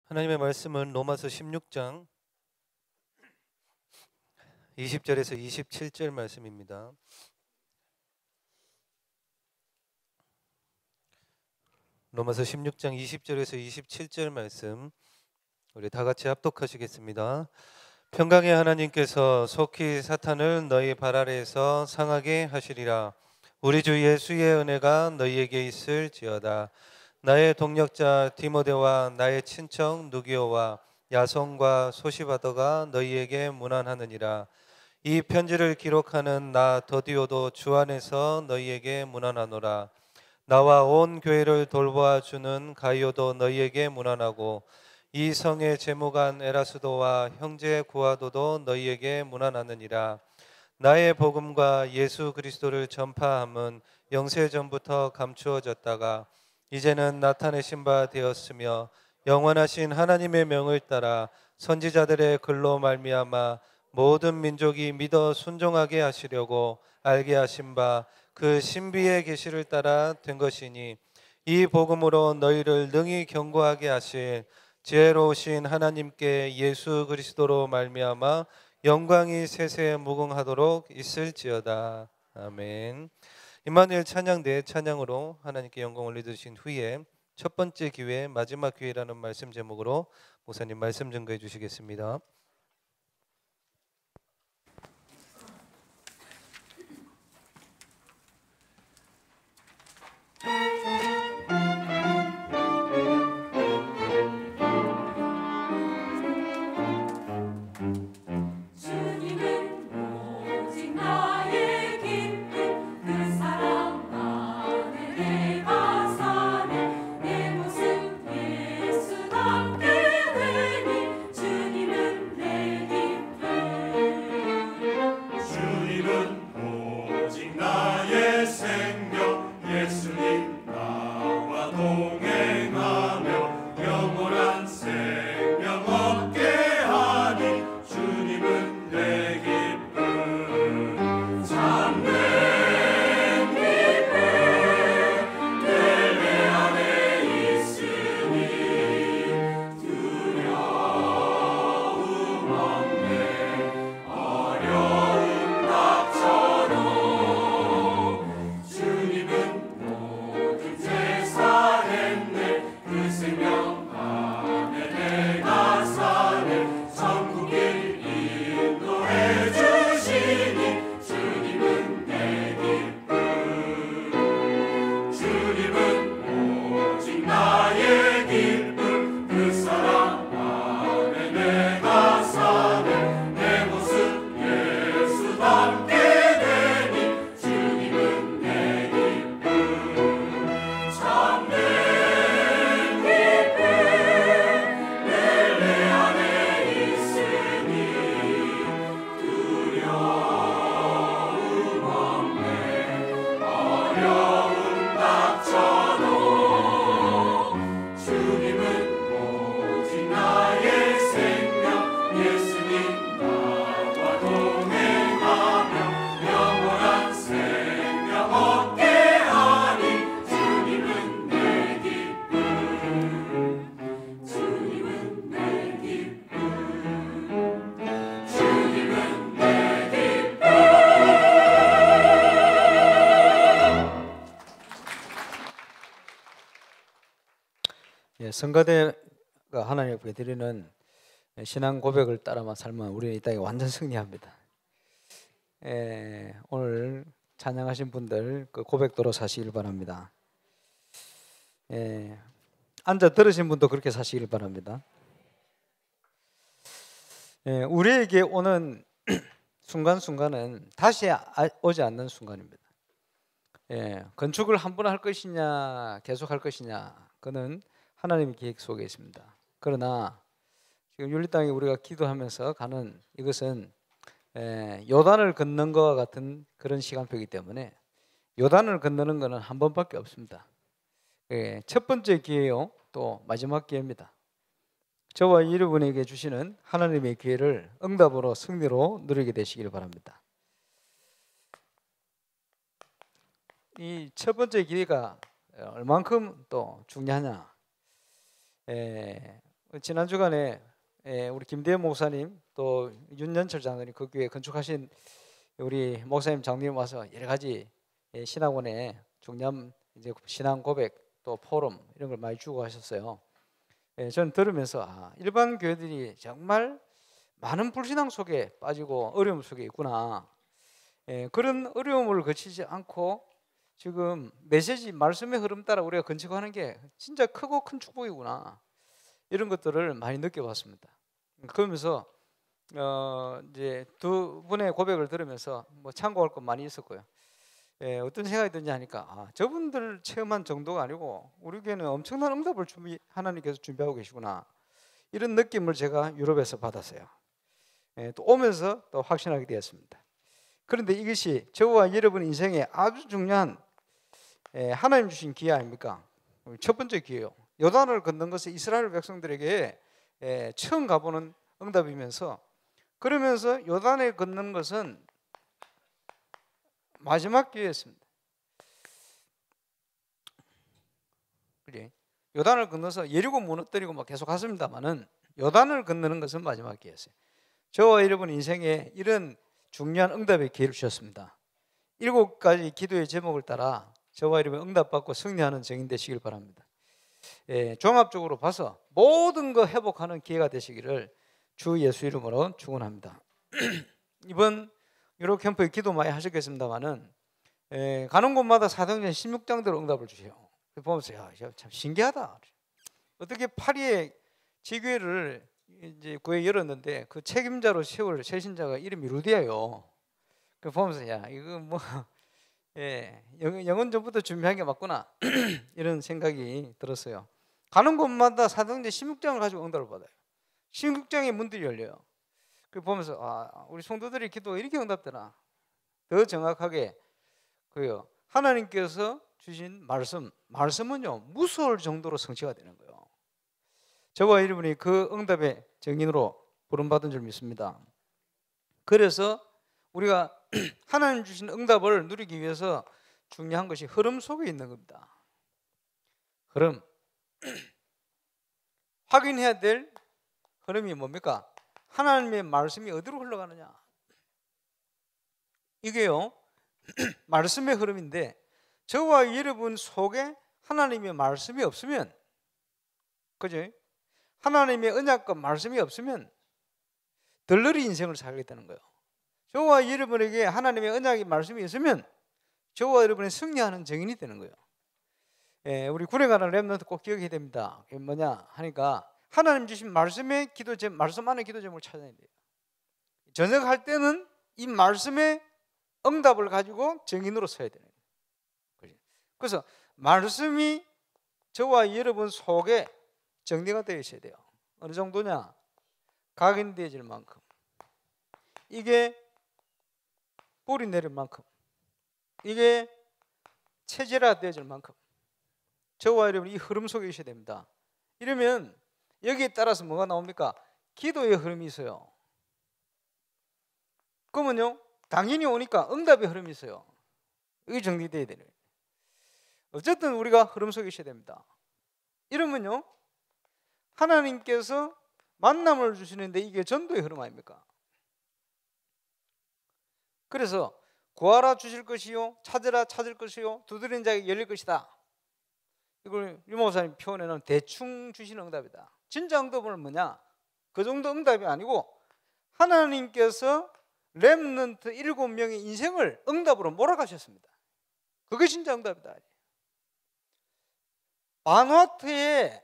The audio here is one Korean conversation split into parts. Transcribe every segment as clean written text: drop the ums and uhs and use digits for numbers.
하나님의 말씀은 로마서 16장 20절에서 27절 말씀입니다. 로마서 16장 20절에서 27절 말씀 우리 다 같이 합독하시겠습니다. 평강의 하나님께서 속히 사탄을 너희 발 아래에서 상하게 하시리라. 우리 주 예수의 은혜가 너희에게 있을지어다. 나의 동력자 디모데와 나의 친척 누기오와 야손과 소시바더가 너희에게 문안하느니라. 이 편지를 기록하는 나 더디오도 주 안에서 너희에게 문안하노라. 나와 온 교회를 돌보아 주는 가이오도 너희에게 문안하고 이 성의 재무관 에라스도와 형제 구아도도 너희에게 문안하느니라. 나의 복음과 예수 그리스도를 전파함은 영세 전부터 감추어졌다가 이제는 나타내신 바 되었으며 영원하신 하나님의 명을 따라 선지자들의 글로 말미암아 모든 민족이 믿어 순종하게 하시려고 알게 하신 바 그 신비의 계시를 따라 된 것이니 이 복음으로 너희를 능히 견고하게 하실 지혜로우신 하나님께 예수 그리스도로 말미암아 영광이 세세 무궁하도록 있을지어다. 아멘. 임마누엘 찬양대 찬양으로 하나님께 영광 올려드리신 후에 첫 번째 기회 마지막 기회라는 말씀 제목으로 목사님 말씀 증거해 주시겠습니다. 성가대가 하나님 앞에 드리는 신앙 고백을 따라만 살면 우리는 이 땅에 완전 승리합니다. 오늘 찬양하신 분들 그 고백대로 사시길 바랍니다. 앉아 들으신 분도 그렇게 사시길 바랍니다. 우리에게 오는 순간순간은 다시 오지 않는 순간입니다. 건축을 한 번 할 것이냐 계속 할 것이냐 그는 하나님의 계획 속에 있습니다. 그러나 지금 율리 땅에 우리가 기도하면서 가는 이것은 요단을 건넌 것과 같은 그런 시간표이기 때문에 요단을 건너는 것은 한 번밖에 없습니다. 첫 번째 기회요, 또 마지막 기회입니다. 저와 여러분에게 주시는 하나님의 기회를 응답으로 승리로 누리게 되시길 바랍니다. 이 첫 번째 기회가 얼만큼 또 중요하냐? 그 지난 주간에 우리 김대현 목사님 또 윤년철 장로님 그 교회 건축하신 우리 목사님 장로님 와서 여러 가지 신학원에 중요한 이제 신앙 고백 또 포럼 이런 걸 많이 주고 하셨어요. 저는 들으면서 일반 교회들이 정말 많은 불신앙 속에 빠지고 어려움 속에 있구나. 그런 어려움을 거치지 않고 지금 메시지 말씀의 흐름 따라 우리가 건축하는 게 진짜 크고 큰 축복이구나. 이런 것들을 많이 느껴봤습니다. 그러면서 이제 두 분의 고백을 들으면서 뭐 참고할 것 많이 있었고요. 어떤 생각이 드냐 하니까 저분들 체험한 정도가 아니고 우리 교회는 엄청난 응답을 하나님께서 준비하고 계시구나. 이런 느낌을 제가 유럽에서 받았어요. 또 오면서 또 확신하게 되었습니다. 그런데 이것이 저와 여러분 인생에 아주 중요한 하나님 주신 기회 아닙니까? 첫 번째 기회요. 요단을 건넌 것은 이스라엘 백성들에게 처음 가보는 응답이면서 그러면서 요단에 건넌 것은 마지막 기회였습니다. 그래. 요단을 건너서 예리고 무너뜨리고 막 계속 갔습니다만은 요단을 건너는 것은 마지막 기회였어요. 저와 여러분 인생에 이런 중요한 응답의 기회를 주셨습니다. 7가지 기도의 제목을 따라 저와 여러분 응답받고 승리하는 증인 되시길 바랍니다. 종합적으로 봐서 모든 거 회복하는 기회가 되시기를 주 예수 이름으로 축원합니다. 이번 유로 캠프에 기도 많이 하셨겠습니다만은 가는 곳마다 사도행전 16장대로 응답을 주세요. 보면서 참 신기하다. 어떻게 파리에 지교회를 이제 교회 열었는데 그 책임자로 세울 세신자가 이름이 루디아요. 그 보면서 이거 뭐 영은 전부터 준비한 게 맞구나 이런 생각이 들었어요. 가는 곳마다 사도행전 16장을 가지고 응답을 받아요. 16장의 문들이 열려요. 그 보면서 우리 성도들이 기도가 이렇게 응답되나. 더 정확하게 그요. 하나님께서 주신 말씀은요 무서울 정도로 성취가 되는 거예요. 저와 여러분이 그 응답의 증인으로 부름받은 줄 믿습니다. 그래서 우리가 하나님 주신 응답을 누리기 위해서 중요한 것이 흐름 속에 있는 겁니다. 흐름. 확인해야 될 흐름이 뭡니까? 하나님의 말씀이 어디로 흘러가느냐. 이게요 말씀의 흐름인데 저와 여러분 속에 하나님의 말씀이 없으면, 그죠? 하나님의 언약과 말씀이 없으면 덜러리 인생을 살게 되는 거예요. 저와 여러분에게 하나님의 언약의 말씀이 있으면 저와 여러분이 승리하는 증인이 되는 거예요. 우리 군에 가는 렘넌트 꼭 기억해야 됩니다. 그게 뭐냐 하니까 하나님 주신 말씀의 말씀 안에 기도 제목을 찾아야 돼요. 전역할 때는 이 말씀의 응답을 가지고 증인으로 서야 되는 거예요. 그래서 말씀이 저와 여러분 속에 정리가 되어 있어야 돼요. 어느 정도냐? 각인되어질 만큼. 이게 뿌리 내릴 만큼. 이게 체질화되어질 만큼. 저와 여러분 이 흐름 속에 있어야 됩니다. 이러면 여기에 따라서 뭐가 나옵니까? 기도의 흐름이 있어요. 그러면요 당연히 오니까 응답의 흐름이 있어요. 이게 정리돼야 되는 거예요. 어쨌든 우리가 흐름 속에 있어야 됩니다. 이러면요 하나님께서 만남을 주시는데 이게 전도의 흐름 아닙니까? 그래서 구하라 주실 것이요 찾으라 찾을 것이요 두드리는 자에게 열릴 것이다. 이걸 유 목사님 표현에는 대충 주시는 응답이다. 진짜 응답은 뭐냐? 그 정도 응답이 아니고 하나님께서 렘넌트 7명의 인생을 응답으로 몰아가셨습니다. 그게 진짜 응답이다. 바누아투에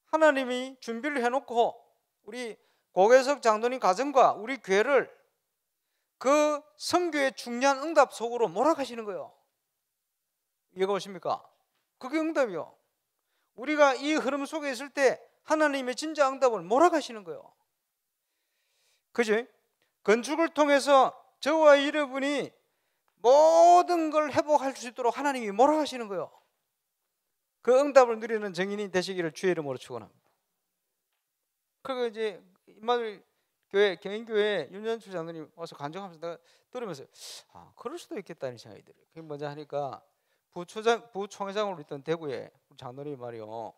하나님이 준비를 해놓고 우리 고계석 장로님 가정과 우리 교회를 그 선교의 중요한 응답 속으로 몰아가시는 거예요. 이해가 오십니까? 그게 응답이요. 우리가 이 흐름 속에 있을 때 하나님의 진짜 응답을 몰아가시는 거예요. 그죠? 건축을 통해서 저와 여러분이 모든 걸 회복할 수 있도록 하나님이 몰아가시는 거예요. 그 응답을 누리는 증인이 되시기를 주의 이름으로 축원합니다. 그리고 이제 임마누엘 교회 개인교회 윤현수 장로님 와서 간증하면서 내가 들으면서 그럴 수도 있겠다는 생각이 들어요. 그게 뭐냐 하니까 부총회장으로 있던 대구에 장로님 말이요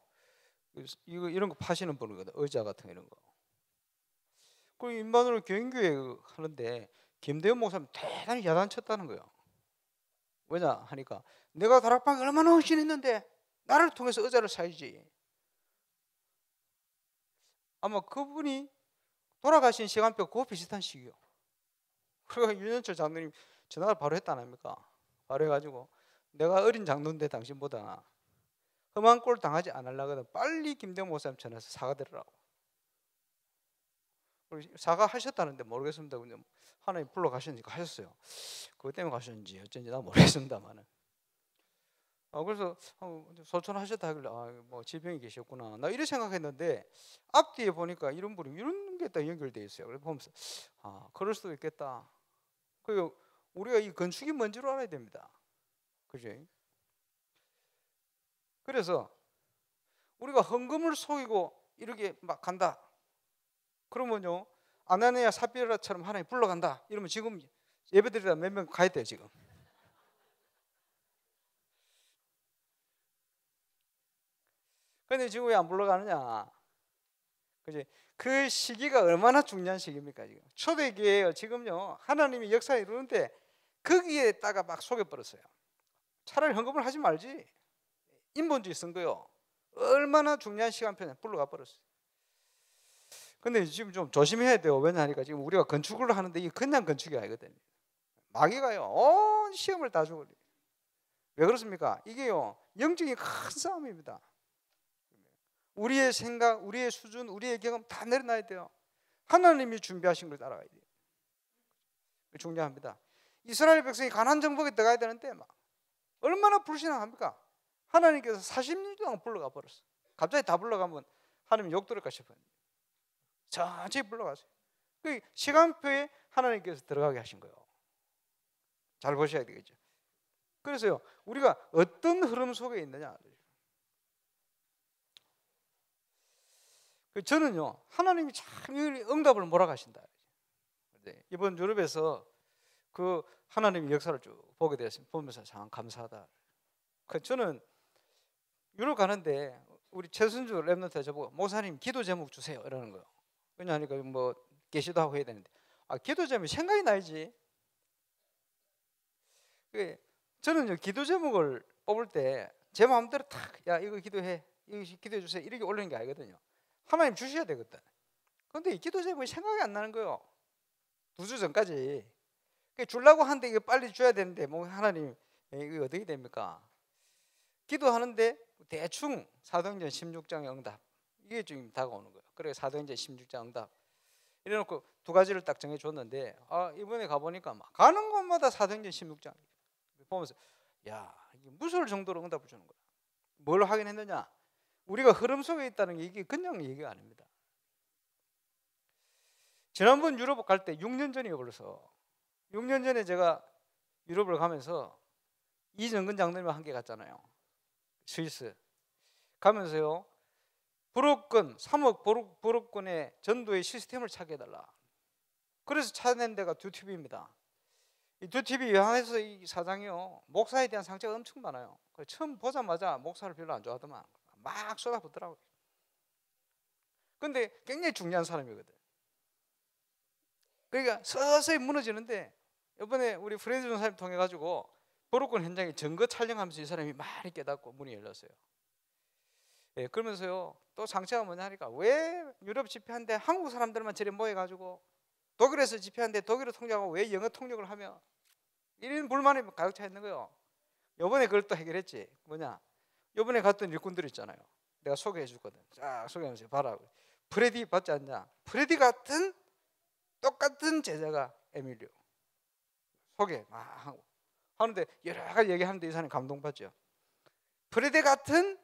이거 이런 거 파시는 분이거든. 의자 같은 거 이런 거. 그 인반으로 교인교회 하는데 김대현 목사님 대단히 야단쳤다는 거예요. 왜냐 하니까 내가 다락방에 얼마나 헌신했는데 나를 통해서 의자를 사야지. 아마 그분이 돌아가신 시간표 그거 비슷한 시기요. 그래서 윤현철 장로님 전화를 바로 했다 아닙니까? 바로 해가지고 내가 어린 장로인데 당신보다 험한 꼴 당하지 않으려거든 빨리 김대현 목사님 전화해서 사과드리라고. 사과하셨다는데 모르겠습니다. 근데 하나님 불러가셨으니까 하셨어요. 그것 때문에 가셨는지 어쩐지 나 모르겠습니다만은. 그래서 소천하셨다 하길래 뭐 질병이 계셨구나 나 이렇게 생각했는데 앞뒤에 보니까 이런 분이 이런 게 딱 연결되어 있어요. 그래서 보면서 그럴 수도 있겠다. 그리고 우리가 이 건축이 뭔 줄 알아야 됩니다. 그죠? 그래서 우리가 헌금을 속이고 이렇게 막 간다. 그러면요 아나니아 삽비라처럼 하나님 불러간다. 이러면 지금 예배드리다 몇 명 가야 돼요 지금. 근데 지금 왜 안 불러가느냐? 그지? 그 시기가 얼마나 중요한 시기입니까 지금? 초대교회에 지금요 하나님이 역사 이루는데 거기에다가 막 속여버렸어요. 차라리 헌금을 하지 말지. 인본주의 선거요. 얼마나 중요한 시간표냐 불러가 버렸어요. 근데 지금 좀 조심해야 돼요. 왜냐하니까 지금 우리가 건축을 하는데 이게 그냥 건축이 아니거든요. 마귀가요 온 시험을 다 주고. 왜 그렇습니까? 이게요 영적인 큰 싸움입니다. 우리의 생각, 우리의 수준, 우리의 경험 다 내려놔야 돼요. 하나님이 준비하신 걸 따라가야 돼요. 중요합니다. 이스라엘 백성이 가나안 정복에 들어가야 되는데 막 얼마나 불신앙합니까? 하나님께서 40년 동안 불러가 버렸어. 갑자기 다 불러가면 하나님 욕 들을까 싶어요. 천천히 불러가세요. 그 시간표에 하나님께서 들어가게 하신 거예요. 잘 보셔야 되겠죠. 그래서요 우리가 어떤 흐름 속에 있느냐. 저는요 하나님이 참 응답을 몰아가신다. 이번 유럽에서 그 하나님의 역사를 쭉 보게 되었습니다. 보면서 참 감사하다. 저는 유럽 가는데 우리 최순주 랩런트 저보고 목사님 기도 제목 주세요 이러는 거예요. 왜냐하니까 뭐 계시도 하고 해야 되는데 기도 제목이 생각이 나야지. 저는 기도 제목을 뽑을 때 제 마음대로 탁 야 이거 기도해 이거 기도해 주세요 이렇게 올리는 게 아니거든요. 하나님 주셔야 되거든. 그런데 이 기도 제목이 생각이 안 나는 거예요. 2주 전까지 주려고 하는데 이거 빨리 줘야 되는데 뭐 하나님 이거 어떻게 됩니까? 기도하는데 대충 사도행전 16장의 응답 이게 좀 다가오는 거예요. 그래 사도행전 16장 응답 이래놓고 2가지를 딱 정해줬는데 이번에 가보니까 막 가는 곳마다 사도행전 16장 보면서 야 이게 무서울 정도로 응답을 주는 거야. 뭘 하긴 했느냐? 우리가 흐름 속에 있다는 게 이게 그냥 얘기가 아닙니다. 지난번 유럽 갈 때 6년 전이에요. 벌써 6년 전에 제가 유럽을 가면서 이정근 장로님과 함께 갔잖아요. 스위스 가면서요 불업권 3억 불업권의 전도의 시스템을 찾게 해달라. 그래서 찾아낸 데가 듀티비입니다. 이 듀티비 여행에서 이 사장이요 목사에 대한 상처가 엄청 많아요. 처음 보자마자 목사를 별로 안 좋아하더만 막 쏟아붓더라고요. 근데 굉장히 중요한 사람이거든. 그러니까 서서히 무너지는데 이번에 우리 프레드 전사님 통해 가지고 보로권 현장에 증거 촬영하면서 이 사람이 많이 깨닫고 문이 열렸어요. 그러면서요 또 상처가 뭐냐 하니까 왜 유럽 집회하는데 한국 사람들만 저리 모여가지고 독일에서 집회하는데 독일어 통역하고 왜 영어 통역을 하며 이런 불만이 가득 차 있는 거예요. 이번에 그걸 또 해결했지. 뭐냐? 이번에 갔던 일꾼들 있잖아요. 내가 소개해 주거든. 자 소개하면서 봐라. 프레디 받지 않냐? 프레디 같은 똑같은 제자가 에밀리오 소개 막 하고 하는데 여러 가지 얘기하는데 이 사람이 감동받죠. 프레디 같은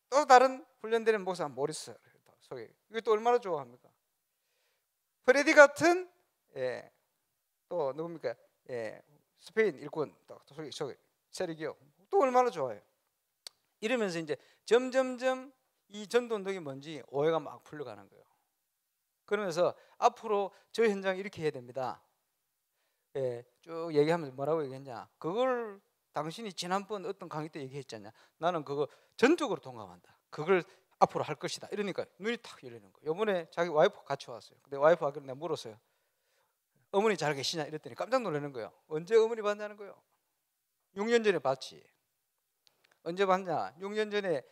또 다른 훈련되는 목사 모리스 소개. 이것도 얼마나 좋아합니까? 프레디 같은 또 누굽니까? 스페인 일꾼 또 소개. 세르기오 또 얼마나 좋아요. 이러면서 이제 점점점 이 전도운동이 뭔지 오해가 막 풀려가는 거예요. 그러면서 앞으로 저 현장 이렇게 해야 됩니다. 쭉 얘기하면서 뭐라고 얘기했냐? 그걸 당신이 지난번 어떤 강의 때 얘기했잖냐? 나는 그거 전적으로 동감한다. 그걸 앞으로 할 것이다. 이러니까 눈이 탁 열리는 거예요. 이번에 자기 와이프 같이 왔어요. 근데 와이프가 내가 물었어요. 어머니 잘 계시냐? 이랬더니 깜짝 놀라는 거예요. 언제 어머니 봤냐는 거예요. 6년 전에 봤지. 언제 봤냐? 6년 전에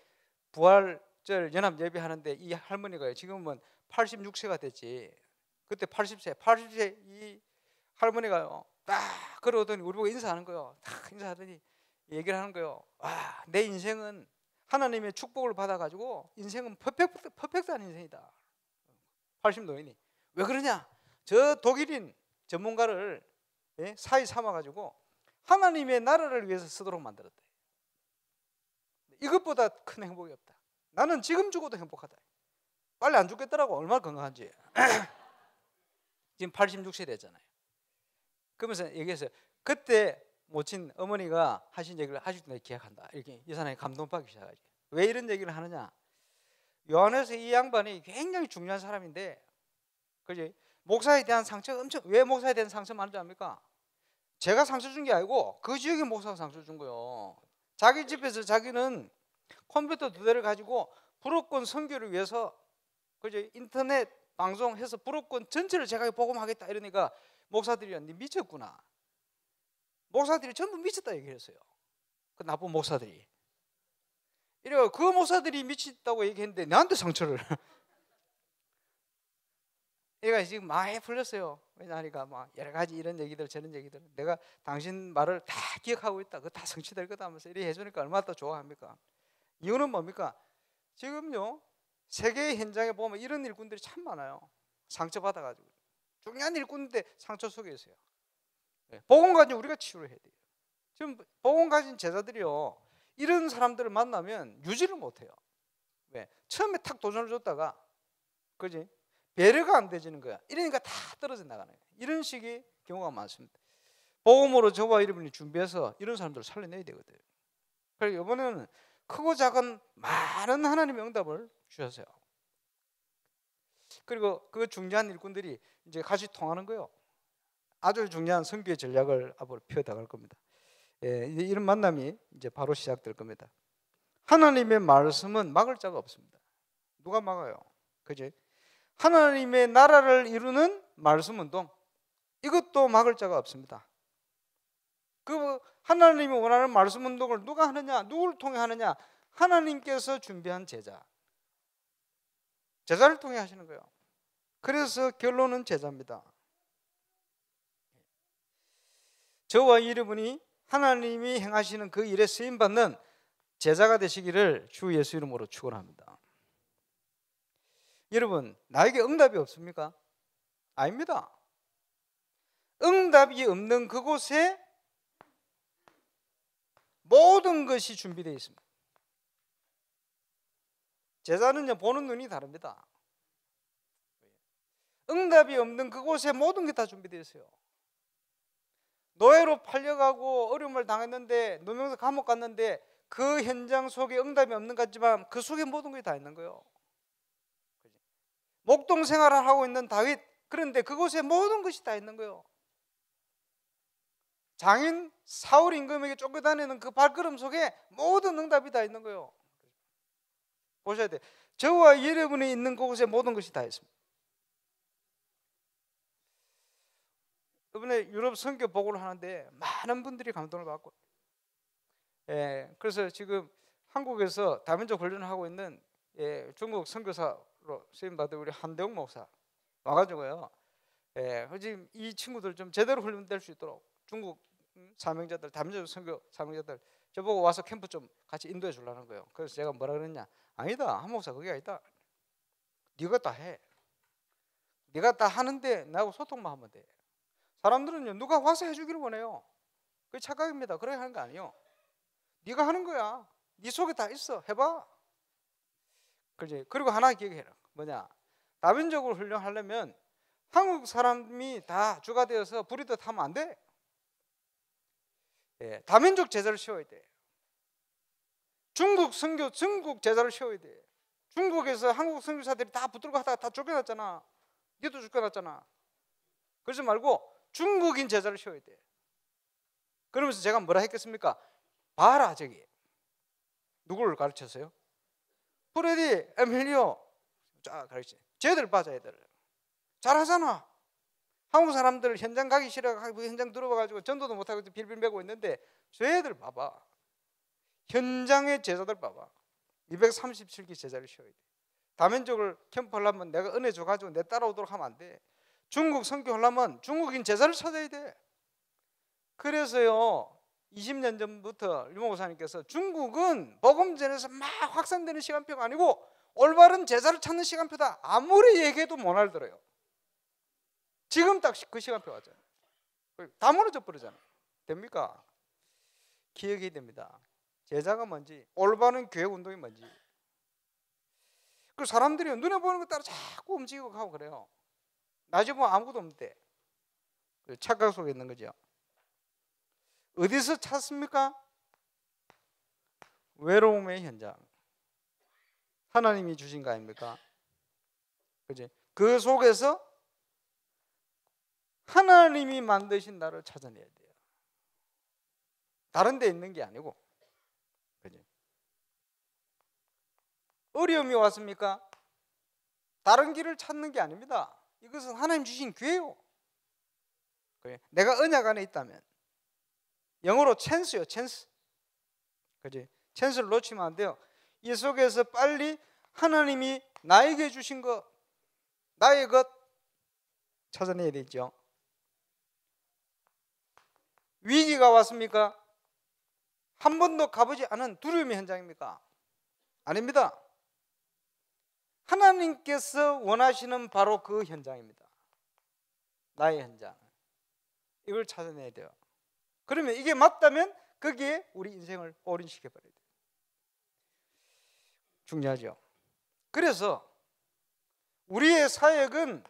부활절 연합 예배하는데 이 할머니가요. 지금은 86세가 됐지. 그때 80세 이 할머니가요. 딱 걸어오더니 우리 보고 인사하는 거예요. 딱 인사하더니 얘기를 하는 거예요. 와, 내 인생은 하나님의 축복을 받아가지고 인생은 퍼펙트한 인생이다. 80노인이 왜 그러냐? 저 독일인 전문가를 사위 삼아가지고 하나님의 나라를 위해서 쓰도록 만들었다. 이것보다 큰 행복이 없다. 나는 지금 죽어도 행복하다. 빨리 안 죽겠더라고. 얼마나 건강한지. 지금 86세 됐잖아요. 그러면서 얘기했어요. 그때 모친 어머니가 하신 얘기를 아직도 기억한다. 이렇게 이 사람이 감동받기 시작하지. 왜 이런 얘기를 하느냐? 요한에서 이 양반이 굉장히 중요한 사람인데, 그지? 목사에 대한 상처가 왜 목사에 대한 상처 많은지 압니까? 제가 상처 준 게 아니고 그 지역의 목사가 상처 준 거예요. 자기 집에서 자기는 컴퓨터 2대를 가지고 불어권 선교를 위해서 그지? 인터넷 방송해서 불어권 전체를 제가 복음하겠다 이러니까 목사들이 네 미쳤구나. 목사들이 전부 미쳤다 얘기했어요. 그 나쁜 목사들이. 이래가 그 목사들이 미쳤다고 얘기했는데 나한테 상처를. 얘가 지금 많이 풀렸어요. 왜냐하니까 막 여러 가지 이런 얘기들 저런 얘기들 내가 당신 말을 다 기억하고 있다. 그거 다 성취될 거다 하면서 이렇게 해주니까 얼마나 더 좋아합니까? 이유는 뭡니까? 지금요 세계 현장에 보면 이런 일꾼들이 참 많아요. 상처받아가지고 중요한 일꾼인데 상처 속에 있어요. 복음 가진 우리가 치유를 해야 돼요. 지금 복음 가진 제자들이요 이런 사람들을 만나면 유지를 못해요. 왜? 처음에 탁 도전을 줬다가 그지? 배려가 안 되지는 거야. 이러니까 다 떨어져 나가는 거야. 이런 식의 경우가 많습니다. 복음으로 저와 여러분이 준비해서 이런 사람들을 살려내야 되거든요. 그래서 이번에는 크고 작은 많은 하나님의 응답을 주셨어요. 그리고 그 중요한 일꾼들이 이제 같이 통하는 거예요. 아주 중요한 선교의 전략을 앞으로 펴나갈 겁니다. 이런 만남이 이제 바로 시작될 겁니다. 하나님의 말씀은 막을 자가 없습니다. 누가 막아요? 그지? 하나님의 나라를 이루는 말씀 운동 이것도 막을 자가 없습니다. 그 하나님이 원하는 말씀 운동을 누가 하느냐? 누구를 통해 하느냐? 하나님께서 준비한 제자를 통해 하시는 거예요. 그래서 결론은 제자입니다. 저와 여러분이 하나님이 행하시는 그 일에 쓰임받는 제자가 되시기를 주 예수 이름으로 축원합니다. 여러분 나에게 응답이 없습니까? 아닙니다. 응답이 없는 그곳에 모든 것이 준비되어 있습니다. 제자는요 보는 눈이 다릅니다. 응답이 없는 그곳에 모든 게 다 준비되어 있어요. 노예로 팔려가고 어려움을 당했는데 노명서 감옥 갔는데 그 현장 속에 응답이 없는 것 같지만 그 속에 모든 것이 다 있는 거예요. 목동 생활을 하고 있는 다윗 그런데 그곳에 모든 것이 다 있는 거예요. 장인 사울 임금에게 쫓겨다니는 그 발걸음 속에 모든 응답이 다 있는 거예요. 보셔야 돼요. 저와 여러분이 있는 그곳에 모든 것이 다 있습니다. 이번에 유럽 선교 보고를 하는데 많은 분들이 감동을 받고 그래서 지금 한국에서 다민족 훈련을 하고 있는 중국 선교사로 쓰임받은 우리 한대웅 목사 와가지고요 지금 이 친구들 좀 제대로 훈련될 수 있도록 중국 사명자들 다민족 선교 사명자들 저보고 와서 캠프 좀 같이 인도해 주려는 거예요. 그래서 제가 뭐라 그랬냐? 아니다 한 목사 그게 아니다. 네가 다 해. 네가 다 하는데 나하고 소통만 하면 돼. 사람들은요 누가 와서 해주기를 원해요. 그게 착각입니다. 그렇게 하는 거 아니에요. 네가 하는 거야. 네 속에 다 있어. 해봐. 그렇지. 그리고 하나 기억해라. 뭐냐? 다민족을 훈련하려면 한국 사람이 다 주가 되어서 부리듯 하면 안 돼. 다민족 제자를 세워야 돼. 중국 제자를 세워야 돼. 중국에서 한국 선교사들이 다 붙들고 하다가 다 쫓겨났잖아. 니도 쫓겨났잖아. 그러지 말고 중국인 제자를 세워야 돼. 그러면서 제가 뭐라 했겠습니까? 봐라 저기 누구를 가르쳤어요? 프레디, 에밀리오, 쫙 가르치. 쟤들 봐, 쟤들. 잘하잖아. 한국 사람들 현장 가기 싫어가지고 현장 들어와가지고 전도도 못하고 빌빌 매고 있는데 쟤들 봐봐. 현장의 제자들 봐봐. 237기 제자를 씌워야 돼. 다민족을 캠프하려면 내가 은혜 줘가지고 내 따라오도록 하면 안 돼. 중국 선교하려면 중국인 제자를 찾아야 돼. 그래서요 20년 전부터 류모 목사님께서 중국은 복음 전에서 막 확산되는 시간표가 아니고 올바른 제자를 찾는 시간표다. 아무리 얘기해도 못 알아들어요. 지금 딱 그 시간표 왔잖아요. 다 무너져 버리잖아요. 됩니까? 기억이 됩니다. 제자가 뭔지, 올바른 교회 운동이 뭔지. 그 사람들이 눈에 보이는 것 따라 자꾸 움직이고 가고 그래요. 나중에 보면 아무것도 없는데 착각 속에 있는 거죠. 어디서 찾습니까? 외로움의 현장. 하나님이 주신 거 아닙니까? 그지? 그 속에서 하나님이 만드신 나를 찾아내야 돼요. 다른 데 있는 게 아니고. 그지? 어려움이 왔습니까? 다른 길을 찾는 게 아닙니다. 이것은 하나님 주신 기회요. 내가 언약 안에 있다면, 영어로 찬스요, 찬스. 그지? 찬스를 놓치면 안 돼요. 이 속에서 빨리 하나님이 나에게 주신 것, 나의 것 찾아내야 되죠. 위기가 왔습니까? 한 번도 가보지 않은 두려움의 현장입니까? 아닙니다. 하나님께서 원하시는 바로 그 현장입니다. 나의 현장. 이걸 찾아내야 돼요. 그러면 이게 맞다면 거기에 우리 인생을 올인시켜버려야 돼요. 중요하죠. 그래서 우리의 사역은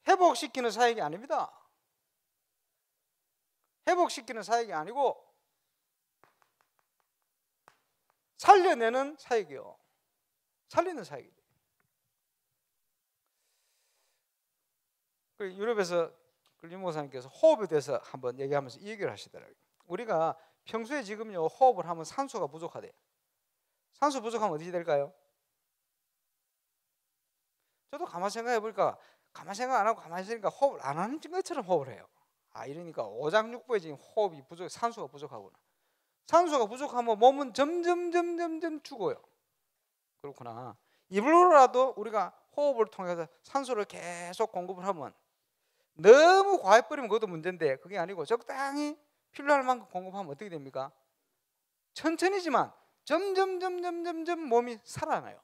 회복시키는 사역이 아닙니다. 회복시키는 사역이 아니고 살려내는 사역이요. 살리는 사역이에요. 유럽에서 류 목사님께서 호흡에 대해서 한번 얘기하면서 이 얘기를 하시더라고요. 우리가 평소에 지금요 호흡을 하면 산소가 부족하대요. 산소 부족하면 어떻게 될까요? 저도 가만히 생각해 보니까 가만히 생각 안 하고 가만히 있으니까 호흡을 안 하는 것처럼 호흡을 해요. 아, 이러니까 오장육부에 지금 호흡이 부족, 산소가 부족하구나. 산소가 부족하면 몸은 점점 죽어요. 그렇구나. 입으로라도 우리가 호흡을 통해서 산소를 계속 공급을 하면, 너무 과해버리면 그것도 문제인데 그게 아니고 적당히 필요할 만큼 공급하면 어떻게 됩니까? 천천히지만 점점 몸이 살아나요.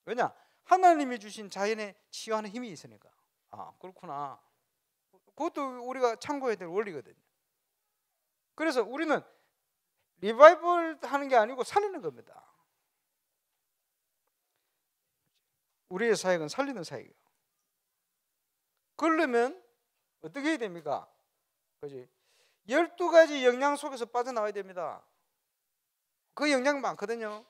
왜냐? 하나님이 주신 자연의 치유하는 힘이 있으니까. 아, 그렇구나. 그것도 우리가 참고해야 될 원리거든요. 그래서 우리는 리바이벌 하는 게 아니고 살리는 겁니다. 우리의 사역은 살리는 사역이에요. 그러려면 어떻게 해야 됩니까? 그지? 12가지 영양 속에서 빠져나와야 됩니다. 그 영양이 많거든요.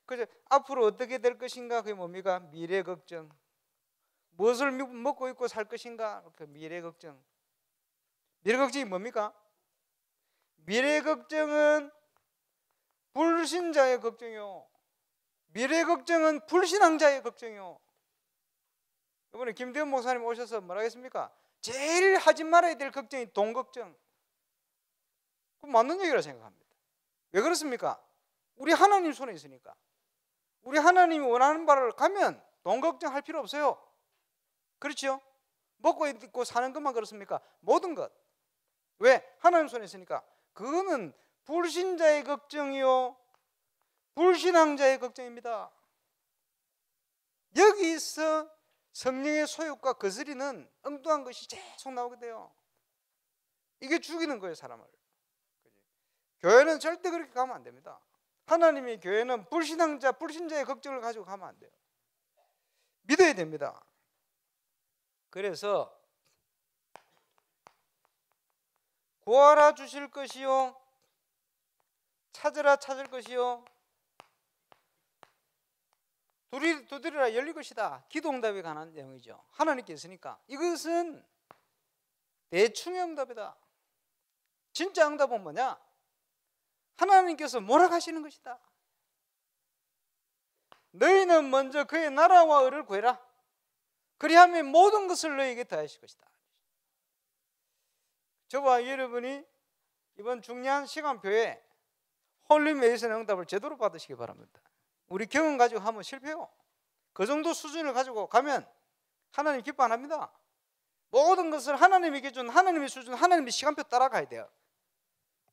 그죠? 앞으로 어떻게 될 것인가? 그게 뭡니까? 미래 걱정. 무엇을 먹고 있고 살 것인가? 그 미래 걱정. 미래 걱정이 뭡니까? 미래 걱정은 불신자의 걱정이요. 미래 걱정은 불신앙자의 걱정이요. 이번에 김대현 목사님 오셔서 뭐라 했습니까? 제일 하지 말아야 될 걱정이 돈 걱정. 그건 맞는 얘기라 생각합니다. 왜 그렇습니까? 우리 하나님 손에 있으니까. 우리 하나님이 원하는 바를 가면 돈 걱정할 필요 없어요. 그렇죠? 먹고 있고 사는 것만 그렇습니까? 모든 것. 왜? 하나님 손에 있으니까. 그거는 불신자의 걱정이요, 불신앙자의 걱정입니다. 여기서 성령의 소욕과 거스리는 엉뚱한 것이 계속 나오게 돼요. 이게 죽이는 거예요, 사람을. 교회는 절대 그렇게 가면 안 됩니다. 하나님의 교회는 불신앙자, 불신자의 걱정을 가지고 가면 안 돼요. 믿어야 됩니다. 그래서 구하라 주실 것이요, 찾으라 찾을 것이요, 두드리라 열릴 것이다. 기도응답에 관한 내용이죠. 하나님께 있으니까. 이것은 대충의 응답이다. 진짜 응답은 뭐냐? 하나님께서 몰아가시는 것이다. 너희는 먼저 그의 나라와 의를 구해라. 그리하면 모든 것을 너희에게 더하실 것이다. 저와 여러분이 이번 중요한 시간표에 홀리 메디슨의 응답을 제대로 받으시기 바랍니다. 우리 경험 가지고 하면 실패해요. 그 정도 수준을 가지고 가면 하나님 기뻐 안 합니다. 모든 것을 하나님이 기준, 하나님의 수준, 하나님의 시간표 따라가야 돼요.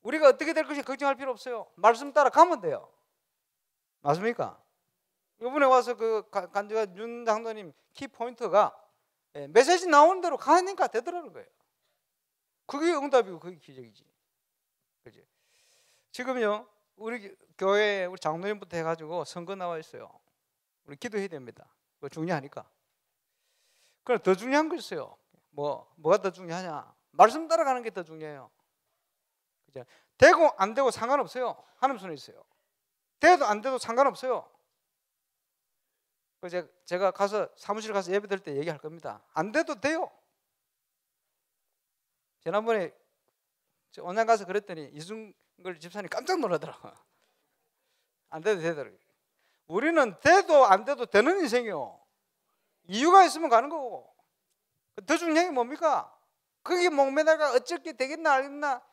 우리가 어떻게 될 것인지 걱정할 필요 없어요. 말씀 따라가면 돼요. 맞습니까? 이번에 와서 그 간주가 윤 장로님 키포인트가 메시지 나오는 대로 가니까 되더라는 거예요. 그게 응답이고 그게 기적이지. 그지? 지금요 우리 교회 우리 장로님부터 해가지고 선거 나와 있어요. 우리 기도해야 됩니다. 그거 중요하니까. 그럼 더 중요한 거 있어요. 뭐가 더 중요하냐? 말씀 따라가는 게 더 중요해요. 그죠? 되고 안 되고 상관없어요. 하나님 손에 있어요. 돼도 안 돼도 상관없어요. 제가 가서 사무실 가서 예배 드릴 때 얘기할 겁니다. 안 돼도 돼요. 지난번에 원양 가서 그랬더니 이승걸 집사님 깜짝 놀라더라고요. 안 돼도 되더라고요. 우리는 돼도 안 돼도 되는 인생이요. 이유가 있으면 가는 거고. 더 중요한 게 뭡니까? 그게 목매다가 어쩔 게 되겠나 알겠나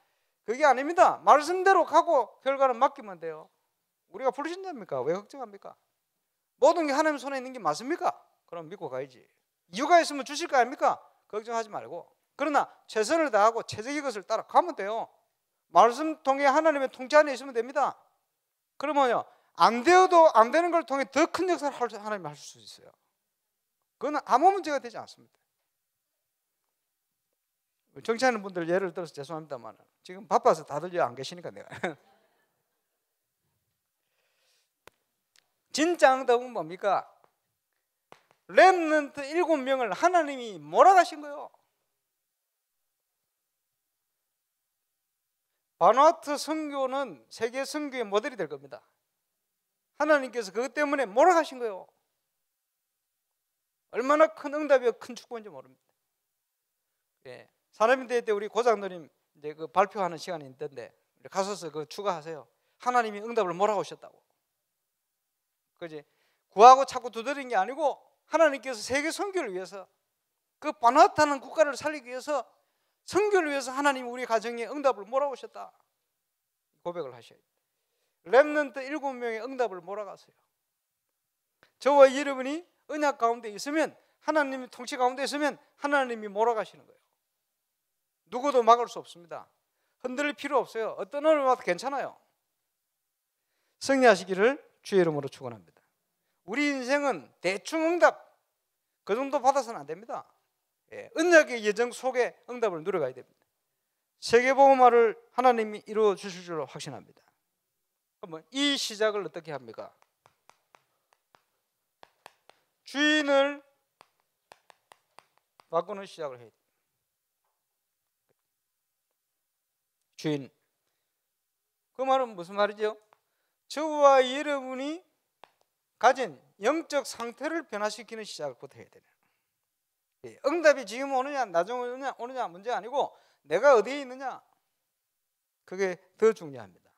그게 아닙니다. 말씀대로 가고 결과는 맡기면 돼요. 우리가 불신자입니까? 왜 걱정합니까? 모든 게 하나님 손에 있는 게 맞습니까? 그럼 믿고 가야지. 이유가 있으면 주실 거 아닙니까? 걱정하지 말고. 그러나 최선을 다하고 최적의 것을 따라가면 돼요. 말씀 통해 하나님의 통치 안에 있으면 됩니다. 그러면요 안 되어도 안 되는 걸 통해 더 큰 역사를 하나님이 하실 수 있어요. 그건 아무 문제가 되지 않습니다. 정치하는 분들 예를 들어서 죄송합니다만 지금 바빠서 다들 안 계시니까 내가 진짜 응답은 뭡니까? 렘넌트 7명을 하나님이 몰아가신 거예요. 바누아투 선교는 세계 선교의 모델이 될 겁니다. 하나님께서 그것 때문에 몰아가신 거예요. 얼마나 큰 응답이고 큰 축복인지 모릅니다. 예. 사람인대 때 우리 고장노님 이제 그 발표하는 시간이 있던데 가셔서 그 추가하세요. 하나님이 응답을 몰아오셨다고. 그지? 구하고 찾고 두드린 게 아니고 하나님께서 세계 선교를 위해서 그 바누아투라는 국가를 살리기 위해서 선교를 위해서 하나님이 우리 가정에 응답을 몰아오셨다. 고백을 하셔야 돼요. 렘넌트 7명의 응답을 몰아갔어요. 저와 여러분이 언약 가운데 있으면 하나님의 통치 가운데 있으면 하나님이 몰아가시는 거예요. 누구도 막을 수 없습니다. 흔들릴 필요 없어요. 어떤 오늘 와도 괜찮아요. 승리하시기를 주의 이름으로 축원합니다. 우리 인생은 대충 응답 그 정도 받아서는 안 됩니다. 예, 언약의 예정 속에 응답을 누려가야 됩니다. 세계복음화를 하나님이 이루어 주실 줄로 확신합니다. 그러면 이 시작을 어떻게 합니까? 주인을 바꾸는 시작을 해야 돼요. 주인. 그 말은 무슨 말이죠? 저와 여러분이 가진 영적 상태를 변화시키는 시작부터 해야 되는. 응답이 지금 오느냐 나중에 오느냐 문제가 아니고 내가 어디에 있느냐 그게 더 중요합니다.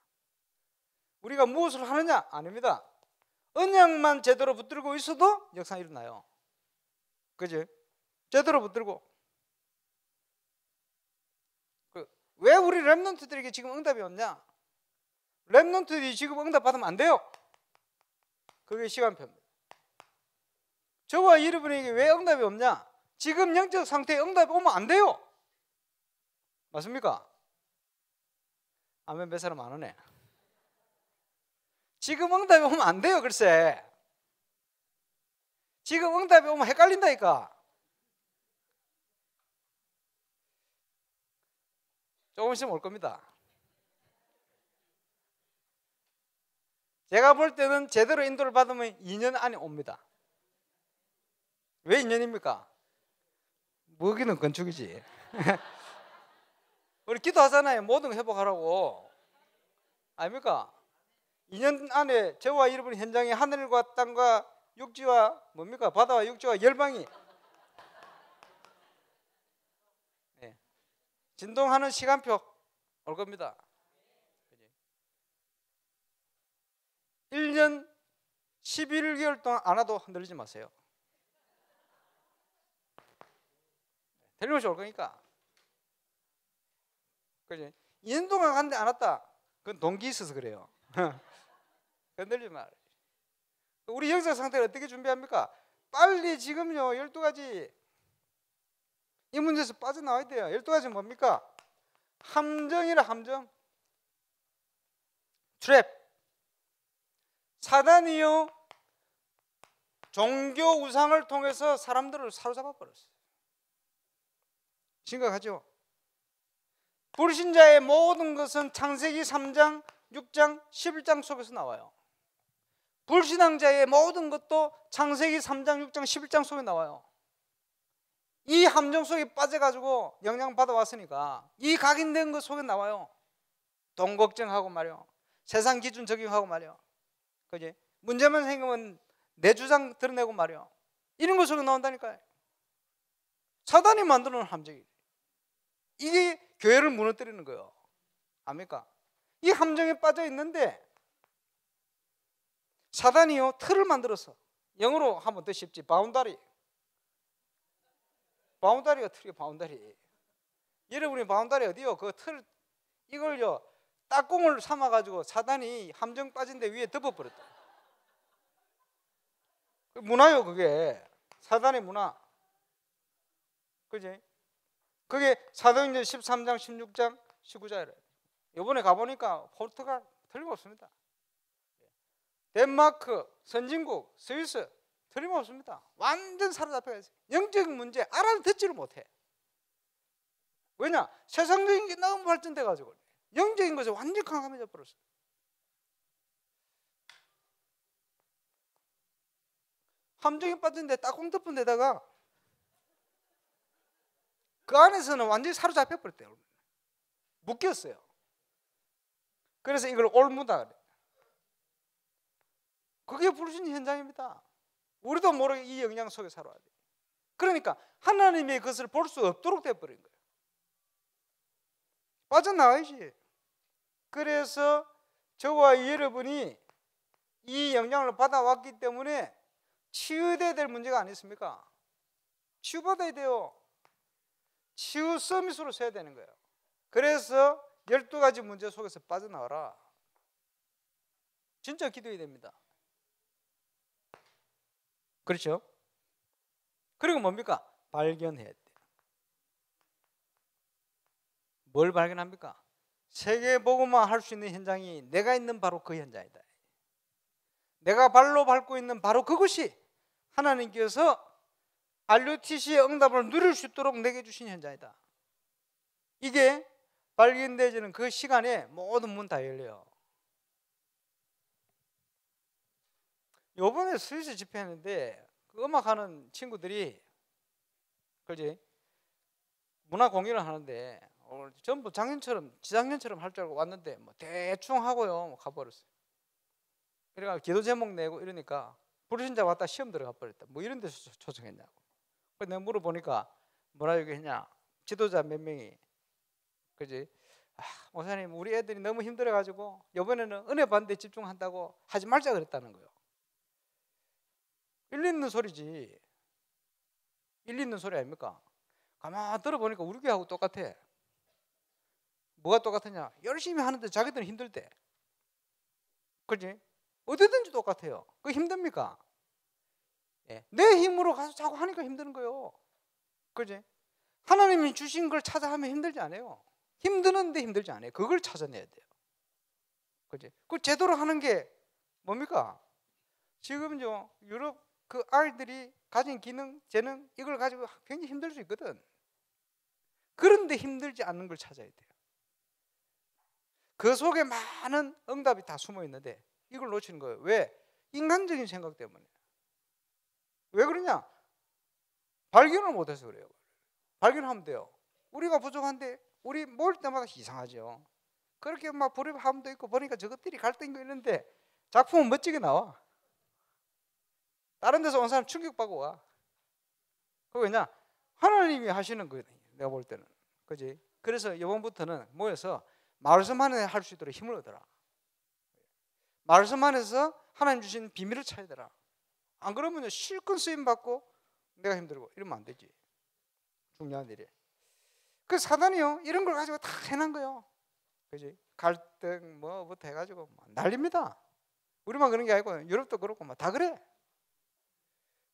우리가 무엇을 하느냐 아닙니다. 언약만 제대로 붙들고 있어도 역사 일어나요. 그지? 제대로 붙들고. 왜 우리 렘넌트들에게 지금 응답이 없냐? 렘넌트들이 지금 응답 받으면 안 돼요. 그게 시간표입니다. 저와 여러분에게 왜 응답이 없냐? 지금 영적 상태에 응답이 오면 안 돼요. 맞습니까? 아멘 몇 사람 안 오네. 지금 응답이 오면 안 돼요. 글쎄 지금 응답이 오면 헷갈린다니까. 조금 있으면 올 겁니다. 제가 볼 때는 제대로 인도를 받으면 2년 안에 옵니다. 왜 2년입니까? 먹이는 건축이지. 우리 기도하잖아요. 모든 거 회복하라고. 아닙니까? 2년 안에 저와 여러분 현장에 하늘과 땅과 육지와 뭡니까? 바다와 육지와 열방이 진동하는 시간표 올 겁니다. 1년 11개월 동안 안 와도 흔들리지 마세요. 틀림없이 올 거니까. 그지? 2년 동안 갔는데 안 왔다. 그건 동기 있어서 그래요. 흔들리지 마. 우리 영적 상태를 어떻게 준비합니까? 빨리 지금요 12가지 이 문제에서 빠져나와야 돼요. 12가지 뭡니까? 함정이라 함정. 트랩. 사단이요 종교 우상을 통해서 사람들을 사로잡아 버렸어요. 심각하죠? 불신자의 모든 것은 창세기 3장, 6장, 11장 속에서 나와요. 불신앙자의 모든 것도 창세기 3장, 6장, 11장 속에 나와요. 이 함정 속에 빠져가지고 영향받아 왔으니까 이 각인된 것 속에 나와요. 돈 걱정하고 말이요, 세상 기준 적용하고 말이요, 그지? 문제만 생기면 내 주장 드러내고 말이요, 이런 것 속에 나온다니까요. 사단이 만드는 함정이 이게 교회를 무너뜨리는 거예요. 압니까? 이 함정에 빠져 있는데 사단이요 틀을 만들어서, 영어로 하면 더 쉽지, 바운다리. 바운다리가 틀이에요. 바운다리. 여러분이 바운다리 어디요? 그 틀, 이걸요 딱공을 삼아가지고 사단이 함정 빠진 데 위에 덮어버렸다. 문화요 그게. 사단의 문화. 그지? 그게 사도행전 13장, 16장, 19장이래요. 이번에 가보니까 포르투갈 틀림없습니다. 덴마크, 선진국, 스위스 틀림없습니다. 완전 사로잡혀 있어요. 영적인 문제 알아듣지를 못해. 왜냐? 세상적인 게 너무 발전돼 가지고 영적인 것에 완전 강함해져 버렸어요. 함정에 빠진 데 딱공 덮은 데다가 그 안에서는 완전히 사로잡혀 버렸대요. 묶였어요. 그래서 이걸 올무다 그래. 그게 불신 현장입니다. 우리도 모르게 이 영향 속에 살아야 돼. 그러니까 하나님의 것을 볼 수 없도록 돼버린 거예요. 빠져나와야지. 그래서 저와 여러분이 이 영향을 받아왔기 때문에 치유돼야 될 문제가 아니었습니까? 치유받아야 돼요. 치유 서밋으로 서야 되는 거예요. 그래서 12가지 문제 속에서 빠져나와라. 진짜 기도해야 됩니다. 그렇죠? 그리고 뭡니까? 발견해야 돼요. 뭘 발견합니까? 세계복음화 할 수 있는 현장이 내가 있는 바로 그 현장이다. 내가 발로 밟고 있는 바로 그것이 하나님께서 RUTC의 응답을 누릴 수 있도록 내게 주신 현장이다. 이게 발견되어지는 그 시간에 모든 문 다 열려요. 요번에 스위스 집회했는데 그 음악하는 친구들이 그지 문화 공연을 하는데 전부 작년처럼 지작년처럼 할 줄 알고 왔는데 뭐 대충 하고요 뭐 가버렸어요. 그러니까 기도 제목 내고 이러니까 불신자 왔다 시험 들어가 버렸다. 뭐 이런 데서 초청했냐고. 그래서 내가 물어보니까 뭐라 얘기했냐, 지도자 몇 명이 그지, 목사님 우리 애들이 너무 힘들어가지고 이번에는 은혜 받는 데 집중한다고 하지 말자 그랬다는 거예요. 일리 있는 소리지. 일리 있는 소리 아닙니까? 가만 들어보니까 우리 교회하고 똑같아. 뭐가 똑같으냐? 열심히 하는데 자기들은 힘들대. 그렇지? 어디든지 똑같아요. 그거 힘듭니까? 예. 내 힘으로 가서 자꾸 하니까 힘드는 거예요. 그렇지? 하나님이 주신 걸 찾아 하면 힘들지 않아요. 힘드는데 힘들지 않아요. 그걸 찾아내야 돼요. 그렇지? 그 제대로 하는 게 뭡니까? 지금요 유럽 그 아이들이 가진 기능, 재능 이걸 가지고 굉장히 힘들 수 있거든. 그런데 힘들지 않는 걸 찾아야 돼요. 그 속에 많은 응답이 다 숨어 있는데 이걸 놓치는 거예요. 왜? 인간적인 생각 때문에. 왜 그러냐? 발견을 못해서 그래요. 발견하면 돼요. 우리가 부족한데 우리 모일 때마다 이상하죠. 그렇게 막 불협화음도 있고 보니까 저것들이 갈등도 있는데 작품은 멋지게 나와. 다른 데서 온 사람 충격받고 와. 그 왜냐? 하나님이 하시는 거예요. 내가 볼 때는. 그지? 그래서 이번부터는 모여서 말씀 안에 할 수 있도록 힘을 얻어라. 말씀 안에서 하나님 주신 비밀을 찾아야 되라. 안 그러면 실컷 쓰임 받고 내가 힘들고 이러면 안 되지. 중요한 일이에요. 그 사단이요 이런 걸 가지고 다 해난 거예요. 그지? 갈등 뭐부터 해가지고 난립니다. 우리만 그런 게 아니고 유럽도 그렇고 다 그래.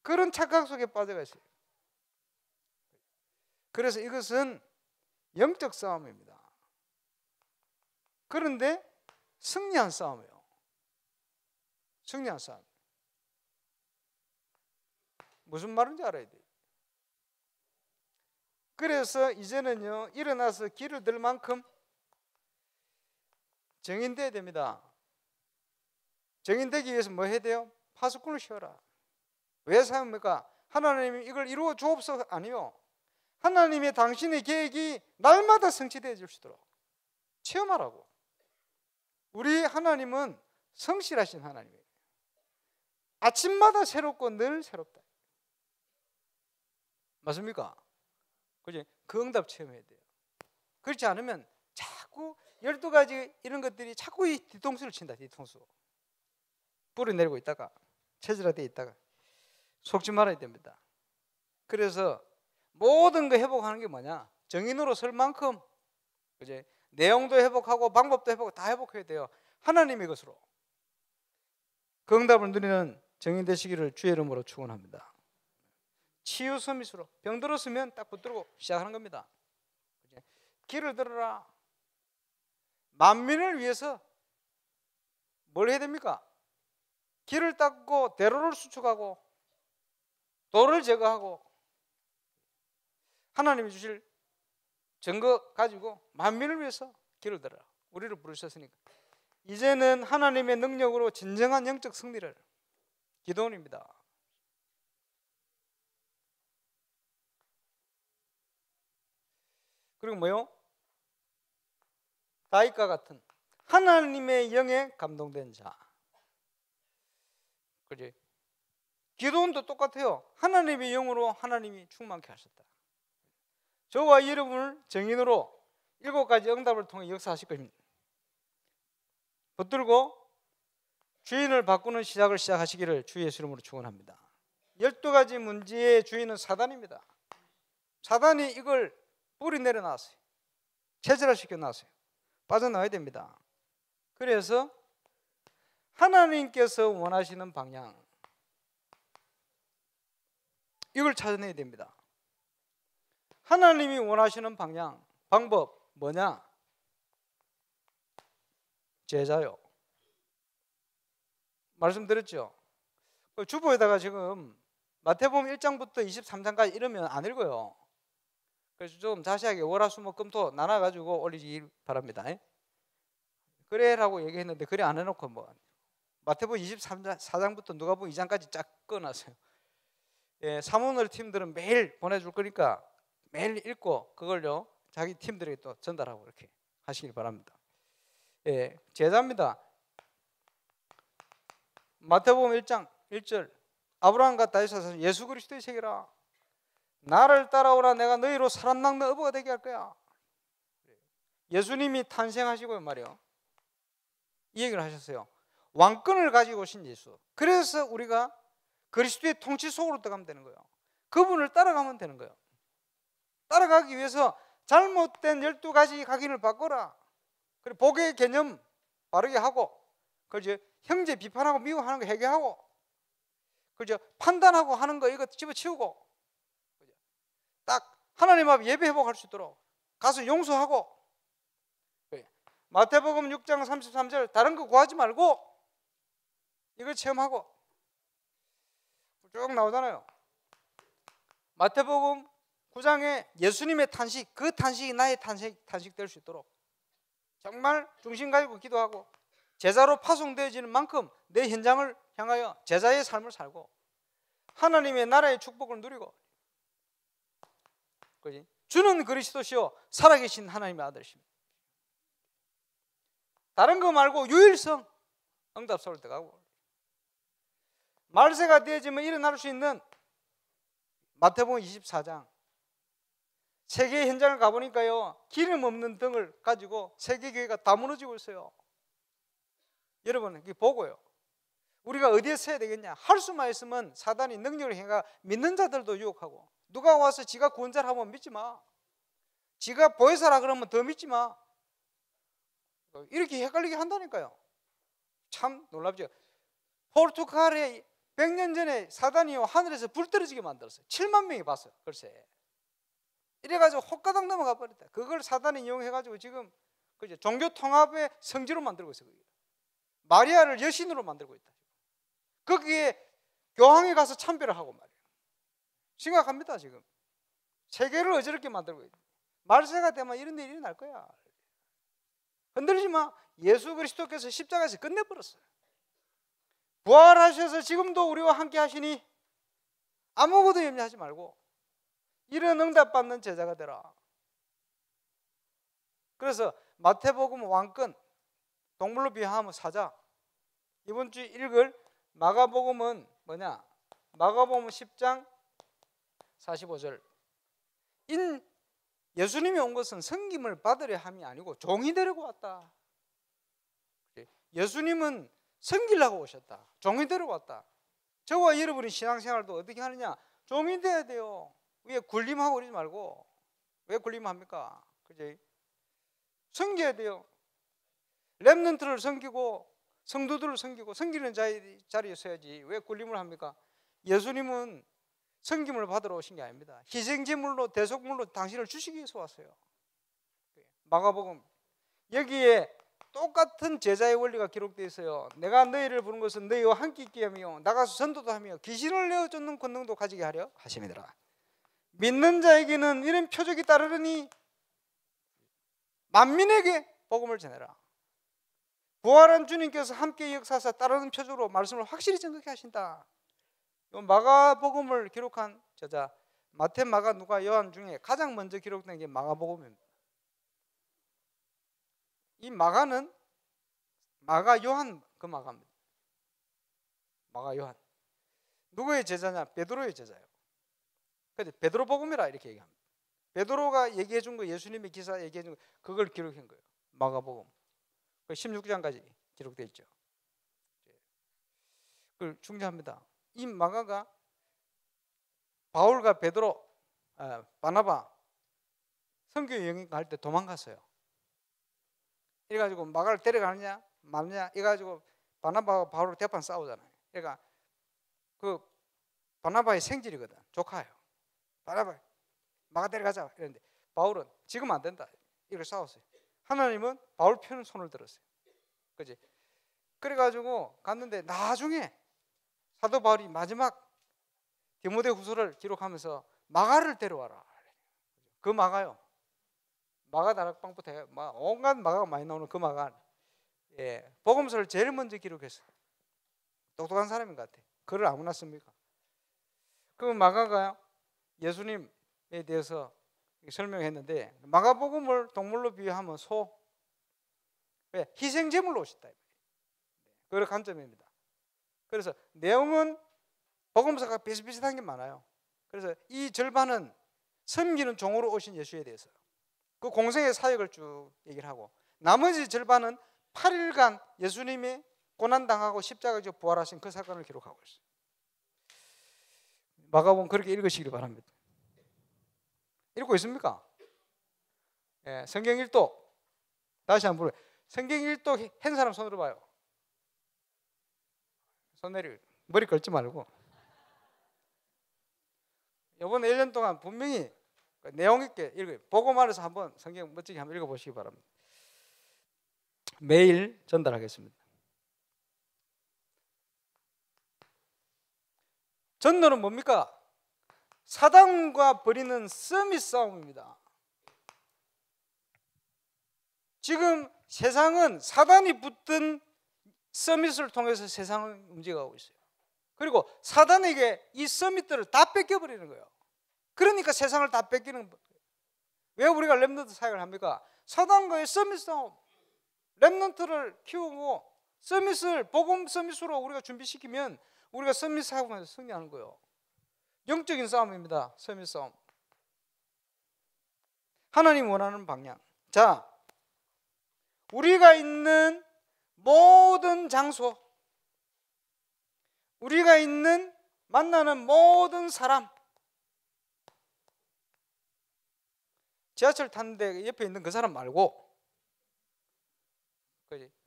그런 착각 속에 빠져가 있어요. 그래서 이것은 영적 싸움입니다. 그런데 승리한 싸움이에요. 승리한 싸움. 무슨 말인지 알아야 돼요. 그래서 이제는요 일어나서 길을 들 만큼 정인돼야 됩니다. 정인되기 위해서 뭐 해야 돼요? 파수꾼을 씌워라. 왜 사용합니까? 하나님이 이걸 이루어 주옵소서 아니요. 하나님의 당신의 계획이 날마다 성취되어 줄 수 있도록 체험하라고. 우리 하나님은 성실하신 하나님이에요. 아침마다 새롭고 늘 새롭다. 맞습니까? 그지? 그 응답 체험해야 돼요. 그렇지 않으면 자꾸 12가지 이런 것들이 자꾸 이 뒤통수를 친다. 뒤통수. 뿌리 내리고 있다가 체질화되어 있다가 속지 말아야 됩니다. 그래서 모든 거 회복하는 게 뭐냐? 정인으로 설 만큼 그지? 내용도 회복하고 방법도 회복하고 다 회복해야 돼요. 하나님의 것으로 그 응답을 누리는 정인 되시기를 주의 이름으로 축원합니다. 치유 서밋으로 병 들었으면 딱 붙들고 시작하는 겁니다. 길을 들어라. 만민을 위해서 뭘 해야 됩니까? 길을 닦고 대로를 수축하고 돌을 제거하고 하나님이 주실 증거 가지고 만민을 위해서 길을 들어라. 우리를 부르셨으니까 이제는 하나님의 능력으로 진정한 영적 승리를 기도원입니다. 그리고 뭐요? 다윗과 같은 하나님의 영에 감동된 자. 그지? 기도원도 똑같아요. 하나님의 영으로 하나님이 충만케 하셨다. 저와 여러분을 정인으로 7가지 응답을 통해 역사하실 것입니다. 붙들고 주인을 바꾸는 시작을 시작하시기를 주 예수 이름으로 축원합니다. 12가지 문제의 주인은 사단입니다. 사단이 이걸 뿌리 내려놨어요. 체질화시켜 놨어요. 빠져나와야 됩니다. 그래서 하나님께서 원하시는 방향 이걸 찾아내야 됩니다. 하나님이 원하시는 방향, 방법 뭐냐? 제자요. 말씀드렸죠? 주보에다가 지금 마태복음 1장부터 23장까지 이러면 안 읽어요. 그래서 좀 자세하게 월화수목금토 나눠가지고 올리기 바랍니다. 그래라고 얘기했는데 그래 안 해놓고 뭐 마태복음 24장부터 누가복음 2장까지 쫙 꺼놨어요. 사모늘 팀들은 매일 보내줄 거니까 매일 읽고 그걸요 자기 팀들에게 또 전달하고 이렇게 하시길 바랍니다. 제자입니다. 마태복음 1장 1절 아브라함과 다윗에서 예수 그리스도의 세계라. 나를 따라오라. 내가 너희로 사람 낚는 어부가 되게 할 거야. 예수님이 탄생하시고 말이요 이 얘기를 하셨어요. 왕권을 가지고 오신 예수. 그래서 우리가 그리스도의 통치 속으로 들어가면 되는 거예요. 그분을 따라가면 되는 거예요. 따라가기 위해서 잘못된 12가지 각인을 바꿔라. 그리고 복의 개념 바르게 하고, 그죠? 형제 비판하고 미워하는 거 해결하고, 그죠? 판단하고 하는 거 이거 집어치우고, 그죠? 딱 하나님 앞에 예배 회복할 수 있도록 가서 용서하고. 마태복음 6장 33절 다른 거 구하지 말고 이걸 체험하고 쭉 나오잖아요. 마태복음 9장에 예수님의 탄식, 그 탄식이 나의 탄식 될 수 있도록 정말 중심 가지고 기도하고 제자로 파송되어지는 만큼 내 현장을 향하여 제자의 삶을 살고 하나님의 나라의 축복을 누리고, 그지? 주는 그리스도시요 살아계신 하나님의 아들이십니다. 다른 거 말고 유일성 응답 서울 들어가고 말세가 되어지면 일어날 수 있는 마태복음 24장 세계 현장을 가보니까요 기름 없는 등을 가지고 세계 교회가 다 무너지고 있어요. 여러분 이게 보고요 우리가 어디에 서야 되겠냐? 할 수만 있으면 사단이 능력을 행하 믿는 자들도 유혹하고, 누가 와서 지가 구원자라 하면 믿지 마. 지가 보혜사라 그러면 더 믿지 마. 이렇게 헷갈리게 한다니까요. 참 놀랍죠. 포르투갈에 100년 전에 사단이 하늘에서 불 떨어지게 만들었어요. 7만 명이 봤어요. 글쎄. 이래가지고 헛가당 넘어가 버렸다. 그걸 사단이 이용해가지고 지금 그죠? 종교 통합의 성지로 만들고 있어요. 마리아를 여신으로 만들고 있다. 거기에 교황이 가서 참배를 하고 말이에요. 심각합니다. 지금 세계를 어지럽게 만들고 있다. 말세가 되면 이런 일이 일어날 거야. 흔들리지 마. 예수 그리스도께서 십자가에서 끝내버렸어요. 부활하셔서 지금도 우리와 함께 하시니 아무것도 염려하지 말고 이런 응답 받는 제자가 되라. 그래서 마태복음 왕권, 동물로 비유하면 사자. 이번 주 읽을 마가복음은 뭐냐? 마가복음 10장 45절. 예수님이 온 것은 섬김을 받으려 함이 아니고 종이 되려고 왔다. 예수님은 섬기려고 오셨다. 종이 되려고 왔다. 저와 여러분이 신앙생활도 어떻게 하느냐? 종이 돼야 돼요. 왜 굴림하고 그러지 말고. 왜 굴림합니까? 그지? 섬겨야 돼요. 렘넌트를 섬기고 성도들을 섬기고 섬기는 자리에 서야지. 왜 굴림을 합니까? 예수님은 섬김을 받으러 오신 게 아닙니다. 희생제물로 대속물로 당신을 주시기 위해서 왔어요. 마가복음 여기에 똑같은 제자의 원리가 기록되어 있어요. 내가 너희를 부른 것은 너희와 함께 있게 하며 나가서 전도도 하며 귀신을 내어쫓는 권능도 가지게 하려 하심이더라. 믿는 자에게는 이런 표적이 따르니 만민에게 복음을 전해라. 부활한 주님께서 함께 역사하사 따르는 표적으로 말씀을 확실히 증거케 하신다. 마가복음을 기록한 저자 마태, 마가, 누가, 요한 중에 가장 먼저 기록된 게 마가복음입니다. 이 마가는 마가 요한 그 마가입니다. 마가 요한 누구의 제자냐? 베드로의 제자예요. 그런데 베드로 복음이라 이렇게 얘기합니다. 베드로가 얘기해 준 거, 예수님의 기사 얘기해 준 거, 그걸 기록한 거예요. 마가복음 16장까지 기록되어 있죠. 그걸 중요합니다. 이 마가가 바울과 베드로, 바나바 선교 여행 갈 때 도망갔어요. 이래가지고 마가를 데려가느냐 마느냐 이래가지고 바나바와 바울을 대판 싸우잖아요. 그러니까 그 바나바의 생질이거든. 조카예요. 바나바 마가 데려가자 이랬는데 바울은 지금 안 된다. 이걸 싸웠어요. 하나님은 바울 편은 손을 들었어요. 그지? 그래가지고 갔는데 나중에 사도 바울이 마지막 디모데후서를 기록하면서 마가를 데려와라. 그 마가요. 마가 다락방부터 해. 온갖 마가가 많이 나오는 그 마가. 예, 복음서를 제일 먼저 기록했어요. 똑똑한 사람인 것 같아. 글을 아무나 씁니까? 그 마가가 예수님에 대해서 설명했는데 마가복음을 동물로 비유하면 소. 왜? 희생제물로 오셨다. 그런 관점입니다. 그래서 내용은 복음서가 비슷비슷한 게 많아요. 그래서 이 절반은 섬기는 종으로 오신 예수에 대해서 그 공생의 사역을 쭉 얘기를 하고, 나머지 절반은 8일간 예수님이 고난당하고 십자가에서 부활하신 그 사건을 기록하고 있어요. 마가복음 그렇게 읽으시기 바랍니다. 읽고 있습니까? 예, 성경 일독 다시 한번 물어요. 성경 일독 한 사람 손으로 봐요. 손 내려. 머리 걸지 말고. 이번 1년 동안 분명히 내용 있게 읽어요. 보고 말해서 한번 성경 멋지게 한번 읽어보시기 바랍니다. 매일 전달하겠습니다. 전도는 뭡니까? 사단과 벌이는 서밋 싸움입니다. 지금 세상은 사단이 붙든 서밋을 통해서 세상을 움직여가고 있어요. 그리고 사단에게 이 서밋들을 다 뺏겨버리는 거예요. 그러니까 세상을 다 뺏기는 거예요. 왜 우리가 렘넌트 사역을 합니까? 사단과의 서밋 싸움. 렘넌트를 키우고 서밋을 복음 서밋으로 우리가 준비시키면 우리가 서밋 사역하면서 승리하는 거예요. 영적인 싸움입니다. 서밋 싸움. 하나님 원하는 방향. 자, 우리가 있는 모든 장소, 우리가 있는 만나는 모든 사람, 지하철 탔는데 옆에 있는 그 사람 말고,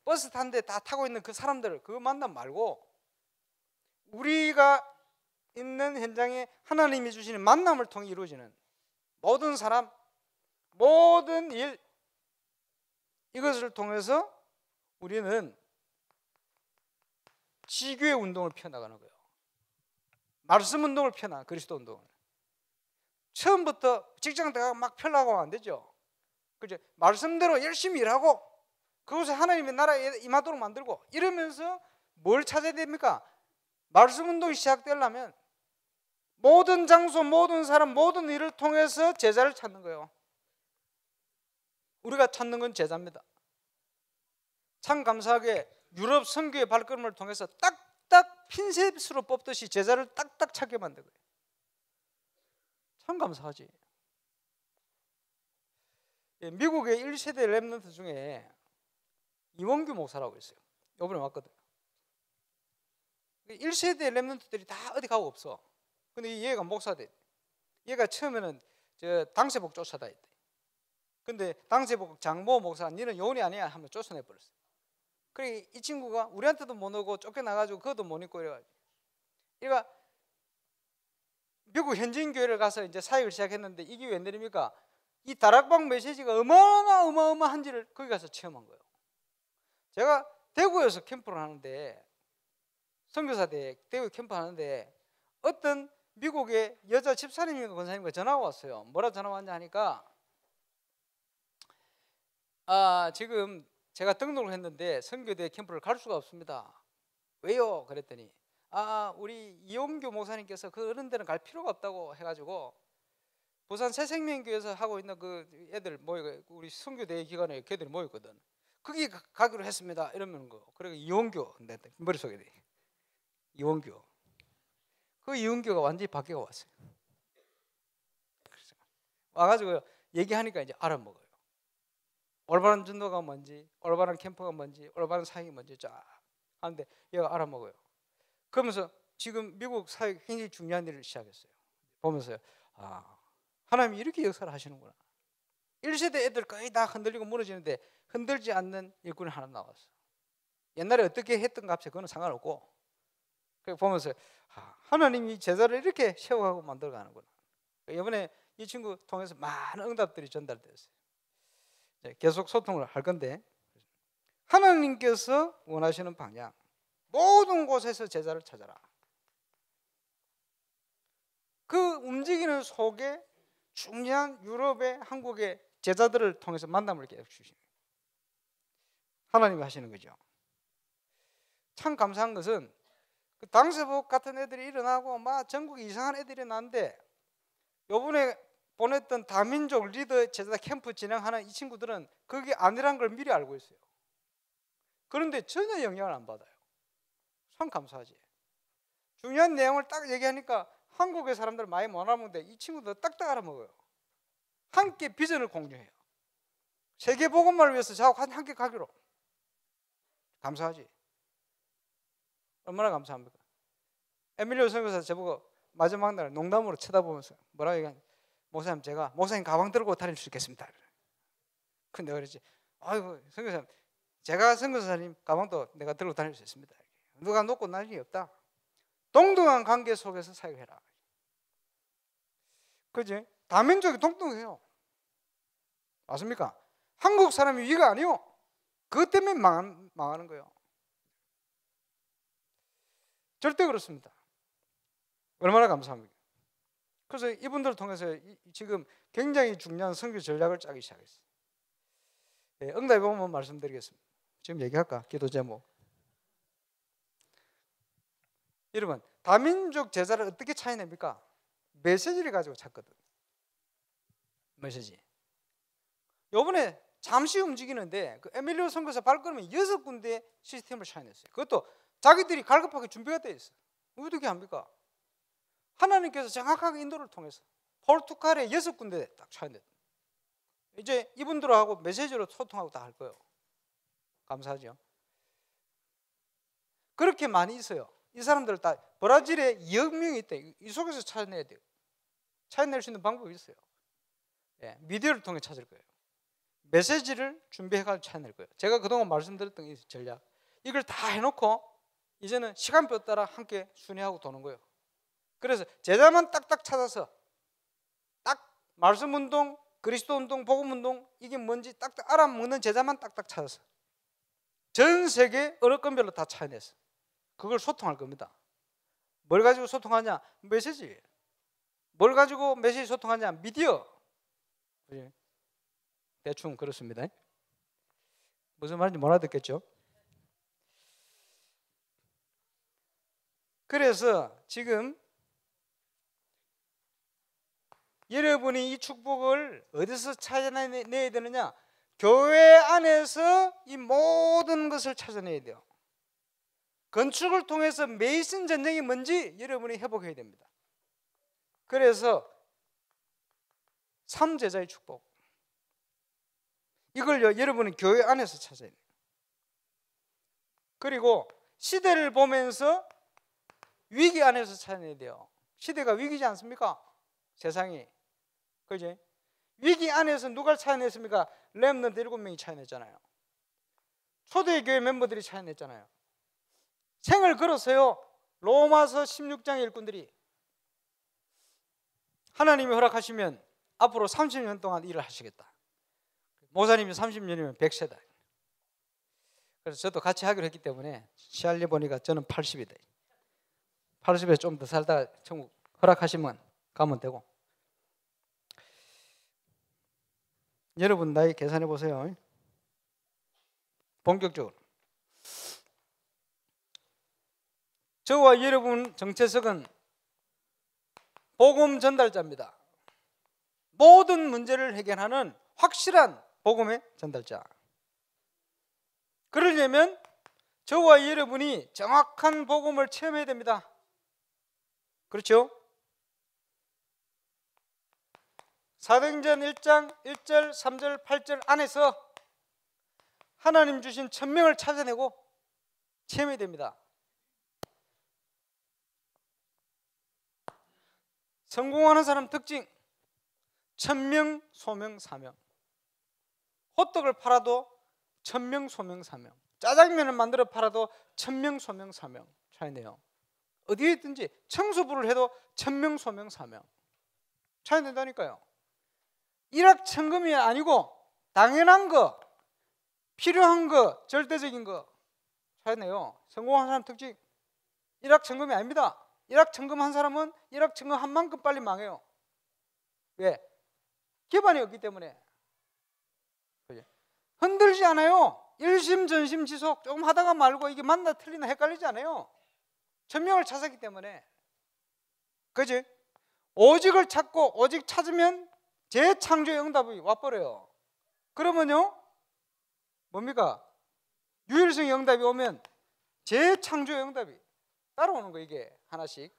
버스 탔는데 다 타고 있는 그 사람들, 그거 만남 말고, 우리가 있는 현장에 하나님이 주시는 만남을 통해 이루어지는 모든 사람, 모든 일, 이것을 통해서 우리는 지교의 운동을 펴나가는 거예요. 말씀 운동을 펴나, 그리스도 운동을. 처음부터 직장 들어가고 막 펴려고 하면 안 되죠. 그죠? 말씀대로 열심히 일하고 그것을 하나님의 나라에 임하도록 만들고, 이러면서 뭘 찾아야 됩니까? 말씀 운동이 시작되려면 모든 장소, 모든 사람, 모든 일을 통해서 제자를 찾는 거예요. 우리가 찾는 건 제자입니다. 참 감사하게 유럽 선교의 발걸음을 통해서 딱딱 핀셋으로 뽑듯이 제자를 딱딱 찾게 만든 거예요. 참 감사하지. 미국의 1세대 렘넌트 중에 이원규 목사라고 있어요. 이번에 왔거든. 1세대 렘넌트들이 다 어디 가고 없어. 근데 얘가 목사돼. 얘가 처음에는 저 당세복 쫓아다녔대. 근데 당세복 장모 목사, 니는 요원이 아니야 하면 쫓아내버렸어. 그래 이 친구가 우리한테도 못 오고 쫓겨나가지고 그것도 못 입고 이래가지고, 얘가 미국 현지인 교회를 가서 이제 사역을 시작했는데, 이게 웬일입니까? 이 다락방 메시지가 얼마나 어마어마한지를 거기 가서 체험한 거예요. 제가 대구에서 캠프를 하는데, 선교사대 대구 캠프 하는데, 어떤 미국의 여자 집사님과 권사님과 전화가 왔어요. 뭐라 전화 왔냐 하니까, 지금 제가 등록을 했는데 선교대 캠프를 갈 수가 없습니다. 왜요? 그랬더니 우리 이용규 목사님께서 그 어른들은 갈 필요가 없다고 해가지고 부산 새생명교회에서 하고 있는 그 애들 우리 선교대 기관에 걔들이 모였거든. 거기 가기로 했습니다. 이러면 거. 그리고 이용규 내 머릿속에 이용규, 그 이용규가 완전히 바뀌어 왔어요. 와가지고 얘기하니까 이제 알아먹어요. 올바른 전도가 뭔지, 올바른 캠프가 뭔지, 올바른 사역이 뭔지 쫙 하는데 얘가 알아먹어요. 그러면서 지금 미국 사역이 굉장히 중요한 일을 시작했어요. 보면서요, 하나님이 이렇게 역사를 하시는구나. 1세대 애들 거의 다 흔들리고 무너지는데 흔들지 않는 일꾼이 하나 나왔어. 옛날에 어떻게 했던 값에 그건 상관없고, 그래 보면서 하나님이 제자를 이렇게 세워가고 만들어가는구나. 이번에 이 친구 통해서 많은 응답들이 전달됐어요. 계속 소통을 할 건데, 하나님께서 원하시는 방향, 모든 곳에서 제자를 찾아라. 그 움직이는 속에 중요한 유럽의 한국의 제자들을 통해서 만남을 계속 주시는 거예요. 하나님이 하시는 거죠. 참 감사한 것은 그 당세복 같은 애들이 일어나고 막 전국에 이상한 애들이 나는데, 요번에 보냈던 다민족 리더 제자 캠프 진행하는 이 친구들은 그게 아니란 걸 미리 알고 있어요. 그런데 전혀 영향을 안 받아요. 참 감사하지. 중요한 내용을 딱 얘기하니까 한국의 사람들 많이 못 알아먹는데 이 친구들 딱딱 알아먹어요. 함께 비전을 공유해요. 세계 복음화를 위해서 자꾸 함께 가기로. 감사하지. 얼마나 감사합니까? 에밀리오 선교사 저보고 마지막 날 농담으로 쳐다보면서 뭐라고 얘기하냐, 목사님 제가 목사님 가방 들고 다닐 수 있겠습니다. 근데 그랬지, 아이고 선교사님, 제가 선교사님 가방도 내가 들고 다닐 수 있습니다. 누가 놓고 날 일이 없다. 동등한 관계 속에서 사역해라. 그지? 다민족이 동등해요. 맞습니까? 한국 사람이 위가 아니요. 그것 때문에 망하는 거예요. 절대 그렇습니다. 얼마나 감사합니까? 그래서 이분들을 통해서 지금 굉장히 중요한 선교 전략을 짜기 시작했어요. 응답해 보면 말씀드리겠습니다. 지금 얘기할까? 기도 제목. 여러분, 다민족 제자를 어떻게 찾아냅니까? 메시지를 가지고 찾거든. 메시지. 요번에 잠시 움직이는데 그 에밀리오 선교사 발걸음에 6군데 시스템을 찾아냈어요. 그것도 자기들이 갈급하게 준비가 되어 있어요. 어떻게 합니까? 하나님께서 정확하게 인도를 통해서 포르투갈에 6군데 딱 찾아냈어요. 이제 이분들하고 메시지로 소통하고 다 할 거예요. 감사하죠. 그렇게 많이 있어요. 이 사람들 다 브라질에 2억 명이 있대. 이 속에서 찾아내야 돼요. 찾아낼 수 있는 방법이 있어요. 예, 미디어를 통해 찾을 거예요. 메시지를 준비해가지고 찾아낼 거예요. 제가 그동안 말씀드렸던 이 전략, 이걸 다 해놓고 이제는 시간표 따라 함께 순회하고 도는 거예요. 그래서 제자만 딱딱 찾아서 딱 말씀운동, 그리스도운동, 복음운동 이게 뭔지 딱딱 알아먹는 제자만 딱딱 찾아서 전 세계 언어권별로 다 찾아내서 그걸 소통할 겁니다. 뭘 가지고 소통하냐? 메시지. 뭘 가지고 메시지 소통하냐? 미디어. 대충 그렇습니다. 무슨 말인지 못 알아듣겠죠? 그래서 지금 여러분이 이 축복을 어디서 찾아내야 되느냐? 교회 안에서 이 모든 것을 찾아내야 돼요. 건축을 통해서 메이슨 전쟁이 뭔지 여러분이 회복해야 됩니다. 그래서 3제자의 축복, 이걸요 여러분은 교회 안에서 찾아야 돼요. 그리고 시대를 보면서 위기 안에서 찾아내야 돼요. 시대가 위기지 않습니까? 세상이. 그지? 위기 안에서 누가 찾아냈습니까? 렘넌트 7명이 찾아냈잖아요. 초대교회 멤버들이 찾아냈잖아요. 생을 걸었어요. 로마서 16장의 일꾼들이. 하나님이 허락하시면 앞으로 30년 동안 일을 하시겠다. 목사님이 30년이면 100세다. 그래서 저도 같이 하기로 했기 때문에 시알리 보니까 저는 80이다. 80에 좀 더 살다가 천국 허락하시면 가면 되고. 여러분 나이 계산해 보세요. 본격적으로. 저와 여러분 정체석은 복음 전달자입니다. 모든 문제를 해결하는 확실한 복음의 전달자. 그러려면 저와 여러분이 정확한 복음을 체험해야 됩니다. 그렇죠? 사도행전 1장 1절, 3절, 8절 안에서 하나님 주신 천명을 찾아내고 체험해야 됩니다. 성공하는 사람 특징, 천명, 소명, 사명. 호떡을 팔아도 천명, 소명, 사명. 짜장면을 만들어 팔아도 천명, 소명, 사명. 차이네요. 어디에 있든지 청소부를 해도 천명, 소명, 사명. 차이낸다니까요. 일확천금이 아니고 당연한 거, 필요한 거, 절대적인 거. 차이네요. 성공한 사람 특징, 일확천금이 아닙니다. 일확천금 한 사람은 일확천금 한 만큼 빨리 망해요. 왜? 기반이 없기 때문에. 흔들지 않아요. 일심전심지속. 조금 하다가 말고 이게 맞나 틀리나 헷갈리지 않아요. 천명을 찾았기 때문에. 그지? 오직을 찾고 오직 찾으면 재창조의 응답이 와버려요. 그러면요 뭡니까? 유일성의 응답이 오면 재창조의 응답이 따라오는 거. 이게 하나씩.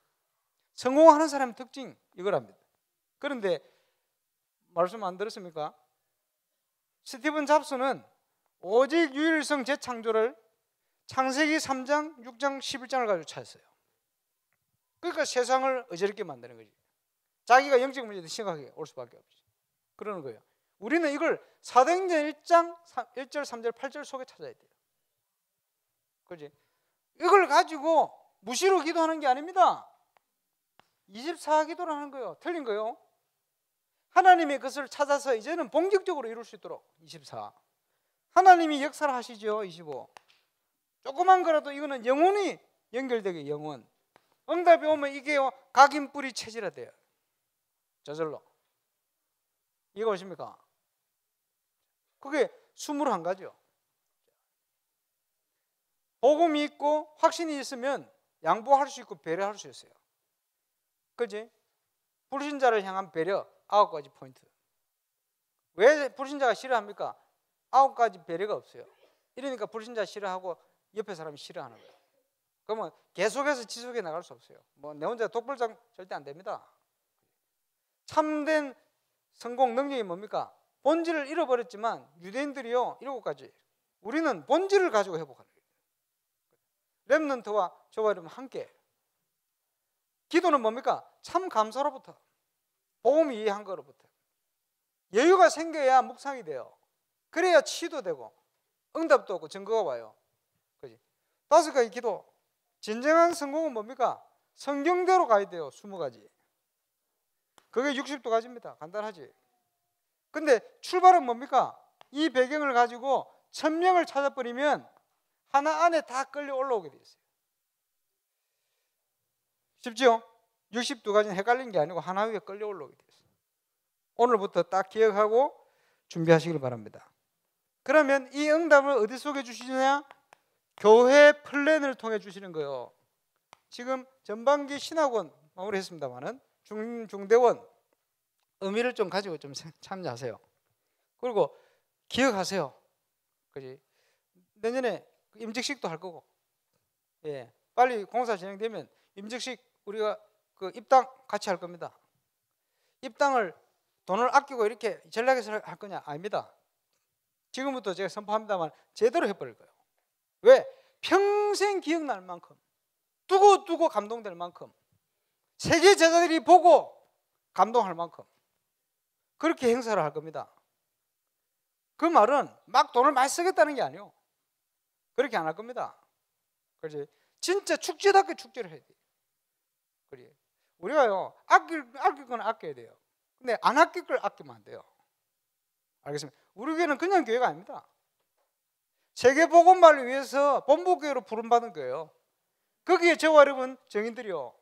성공하는 사람의 특징 이거랍니다. 그런데 말씀 안 들었습니까? 스티븐 잡스는 오직 유일성 재창조를 창세기 3장, 6장, 11장을 가지고 찾았어요. 그러니까 세상을 어지럽게 만드는 거지. 자기가 영적 문제도 심각하게 올 수밖에 없지. 그러는 거예요. 우리는 이걸 사도행전 1장 1절, 3절, 8절 속에 찾아야 돼요. 그렇지? 이걸 가지고 무시로 기도하는 게 아닙니다. 24기도를 하는 거예요. 틀린 거예요. 하나님의 것을 찾아서 이제는 본격적으로 이룰 수 있도록 24. 하나님이 역사를 하시죠. 25. 조그만 거라도 이거는 영혼이 연결되게 영혼. 응답이 오면 이게요 각인뿌리 체질화돼요. 저절로. 이해가 오십니까? 그게 21가지요. 복음이 있고 확신이 있으면 양보할 수 있고 배려할 수 있어요. 그렇지? 불신자를 향한 배려 9가지 포인트. 왜 불신자가 싫어합니까? 9가지 배려가 없어요. 이러니까 불신자 싫어하고 옆에 사람이 싫어하는 거예요. 그러면 계속해서 지속해 나갈 수 없어요. 뭐 내 혼자 독불장 절대 안 됩니다. 참된 성공 능력이 뭡니까? 본질을 잃어버렸지만 유대인들이요 7가지. 우리는 본질을 가지고 회복하는 거예요. 렘넌트와 저와 여러분 함께. 기도는 뭡니까? 참 감사로부터, 복음 이해한 거로부터. 여유가 생겨야 묵상이 돼요. 그래야 치유도 되고 응답도 오고 증거가 와요. 그지? 5가지 기도. 진정한 성공은 뭡니까? 성경대로 가야 돼요. 20가지. 그게 62가지입니다. 간단하지. 근데 출발은 뭡니까? 이 배경을 가지고 천명을 찾아버리면 하나 안에 다 끌려 올라오게 돼 있어요. 쉽죠? 62가지는 헷갈린 게 아니고 하나 위에 끌려 올라오게 돼 있어요. 오늘부터 딱 기억하고 준비하시길 바랍니다. 그러면 이 응답을 어디 속에 주시느냐? 교회 플랜을 통해 주시는 거예요. 지금 전반기 신학원 마무리했습니다만은 중대원 의미를 좀 가지고 좀 참여하세요. 그리고 기억하세요. 그지? 내년에 임직식도 할 거고, 예, 빨리 공사 진행되면 임직식 우리가 그 입당 같이 할 겁니다. 입당을 돈을 아끼고 이렇게 전략해서 할 거냐? 아닙니다. 지금부터 제가 선포합니다만 제대로 해버릴 거예요. 왜? 평생 기억날 만큼, 두고 감동될 만큼, 세계 제자들이 보고 감동할 만큼 그렇게 행사를 할 겁니다. 그 말은 막 돈을 많이 쓰겠다는 게 아니에요. 그렇게 안 할 겁니다. 그렇지? 진짜 축제답게 축제를 해야 돼요. 그래. 우리가요, 아낄 건 아껴야 돼요. 근데 안 아낄 걸 아끼면 안 돼요. 알겠습니다. 우리 교회는 그냥 교회가 아닙니다. 세계 복음화를 위해서 본부교회로 부름받은 거예요. 거기에 저와 여러분 정인들이요.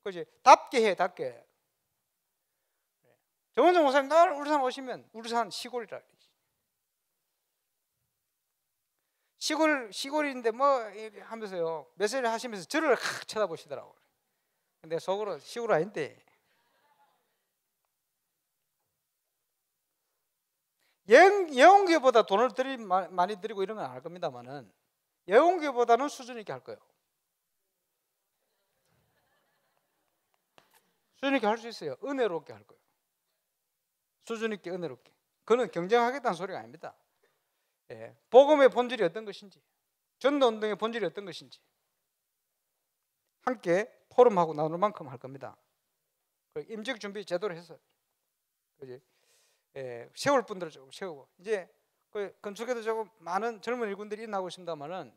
그렇지? 답게 해, 답게. 정원정 목사님 날 울산 오시면 울산 시골이라 그러지. 시골인데 뭐 하면서요, 메시지를 하시면서 저를 확 쳐다보시더라고요. 근데 속으로 시골 아닌데. 예언교회보다 돈을 많이 드리고 이런 건 안 할 겁니다만은 예언교회보다는 수준 있게 할 거예요. 수준 있게 할 수 있어요. 은혜롭게 할 거예요. 수준 있게 은혜롭게. 그는 경쟁하겠다는 소리가 아닙니다. 예, 복음의 본질이 어떤 것인지, 전도운동의 본질이 어떤 것인지 함께 포럼하고 나눌 만큼 할 겁니다. 임직 준비 제대로 해서, 그지? 예, 세울 분들을 조금 세우고, 이제 그 건축에도 조금 많은 젊은 일꾼들이 일어나고 있습니다만은,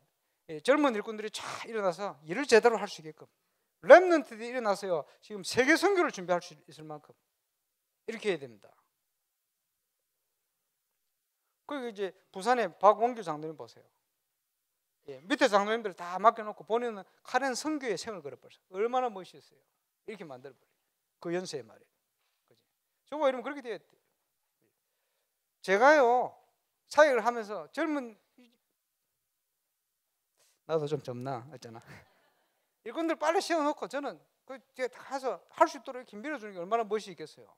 예, 젊은 일꾼들이 쫙 일어나서 일을 제대로 할 수 있게끔, 렘넌트들이 일어나서요, 지금 세계 선교를 준비할 수 있을 만큼 이렇게 해야 됩니다. 그리고 이제 부산의 박원규 장로님 보세요. 예, 밑에 장로님들 다 맡겨놓고 본인은 카렌 선교의 생을 걸어버렸어요. 얼마나 멋있었어요. 이렇게 만들어버려요. 그 연세에 말이에요. 그지? 저거 이러면 그렇게 돼야 돼요. 제가요, 사역을 하면서 나도 좀 젊나 했잖아. 일꾼들 빨리 세워놓고 저는 가서 할 수 있도록 이렇게 밀어주는 게 얼마나 멋이 있겠어요.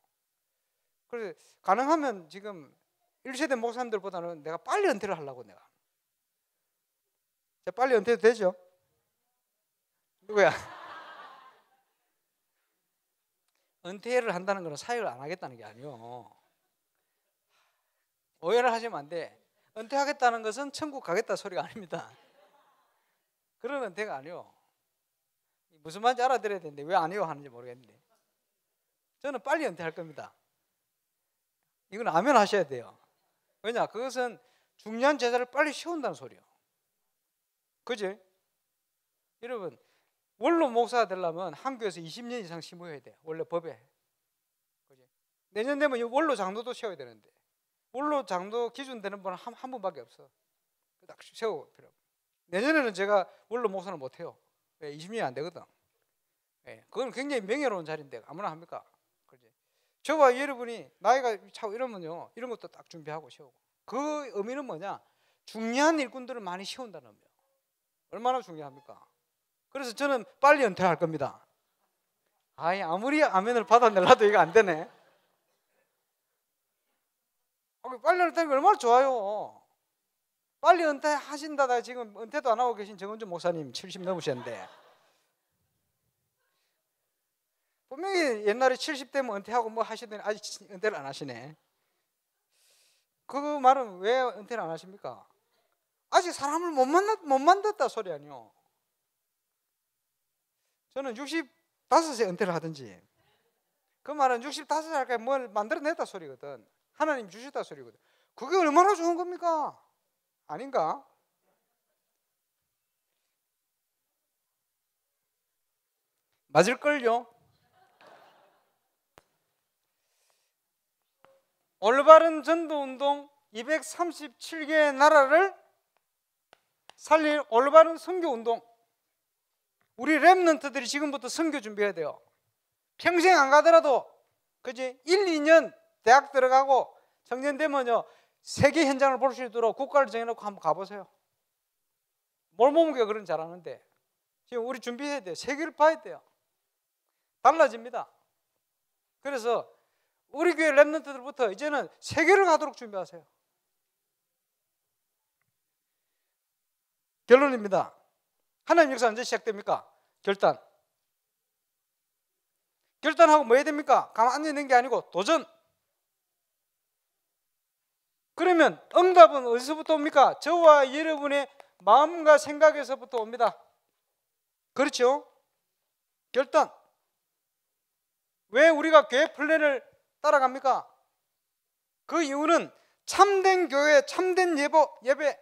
그래서 가능하면 지금 1세대 목사님들보다는 내가 빨리 은퇴를 하려고 내가. 빨리 은퇴도 되죠? 누구야? 은퇴를 한다는 것은 사역을 안 하겠다는 게 아니에요. 오해를 하시면 안 돼. 은퇴하겠다는 것은 천국 가겠다 소리가 아닙니다. 그런 은퇴가 아니에요. 무슨 말인지 알아들어야 되는데 왜 아니요 하는지 모르겠는데, 저는 빨리 은퇴할 겁니다. 이건 아멘 하셔야 돼요. 왜냐? 그것은 중요한 제자를 빨리 세운다는 소리예요. 그지? 여러분, 원로 목사가 되려면 한교에서 20년 이상 심어야 돼요. 원래 법에. 그지? 내년 되면 원로 장로도 세워야 되는데, 원로 장로 기준 되는 분은 한 분밖에 없어. 딱 세우고 필요. 내년에는 제가 원로 목사는 못 해요. 20년이 안 되거든. 예, 그건 굉장히 명예로운 자리인데 아무나 합니까? 그지? 저와 여러분이 나이가 차고 이러면요, 이런 것도 딱 준비하고 세우고. 그 의미는 뭐냐? 중요한 일꾼들을 많이 세운다는 의미예요. 얼마나 중요합니까? 그래서 저는 빨리 은퇴할 겁니다. 아무리 아멘을 받아내려도 이거 안 되네. 빨리 은퇴하는 게 얼마나 좋아요. 빨리 은퇴하신다다 지금 은퇴도 안 하고 계신 정은주 목사님 70 넘으셨는데, 분명히 옛날에 70대면 은퇴하고 뭐 하시더니 아직 은퇴를 안 하시네. 그 말은 왜 은퇴를 안 하십니까? 아직 사람을 못 만났다 소리 아니요. 저는 65세 은퇴를 하든지, 그 말은 65살까지 뭘 만들어냈다 소리거든. 하나님 주셨다 소리거든. 그게 얼마나 좋은 겁니까? 아닌가? 맞을걸요? 올바른 전도운동 237개의 나라를 살릴 올바른 선교운동. 우리 랩런트들이 지금부터 선교 준비해야 돼요. 평생 안 가더라도 그지 1, 2년 대학 들어가고 정년되면요 세계 현장을 볼 수 있도록 국가를 정해놓고 한번 가보세요. 몰모무게 그런 잘하는데 지금 우리 준비해야 돼요. 세계를 봐야 돼요. 달라집니다. 그래서 우리 교회 랩런트들부터 이제는 세계를 가도록 준비하세요. 결론입니다. 하나님 역사 언제 시작됩니까? 결단하고 뭐 해야 됩니까? 가만히 있는 게 아니고 도전. 그러면 응답은 어디서부터 옵니까? 저와 여러분의 마음과 생각에서부터 옵니다. 그렇죠? 결단. 왜 우리가 교회 플랜을 따라갑니까? 그 이유는 참된 교회, 참된 예배,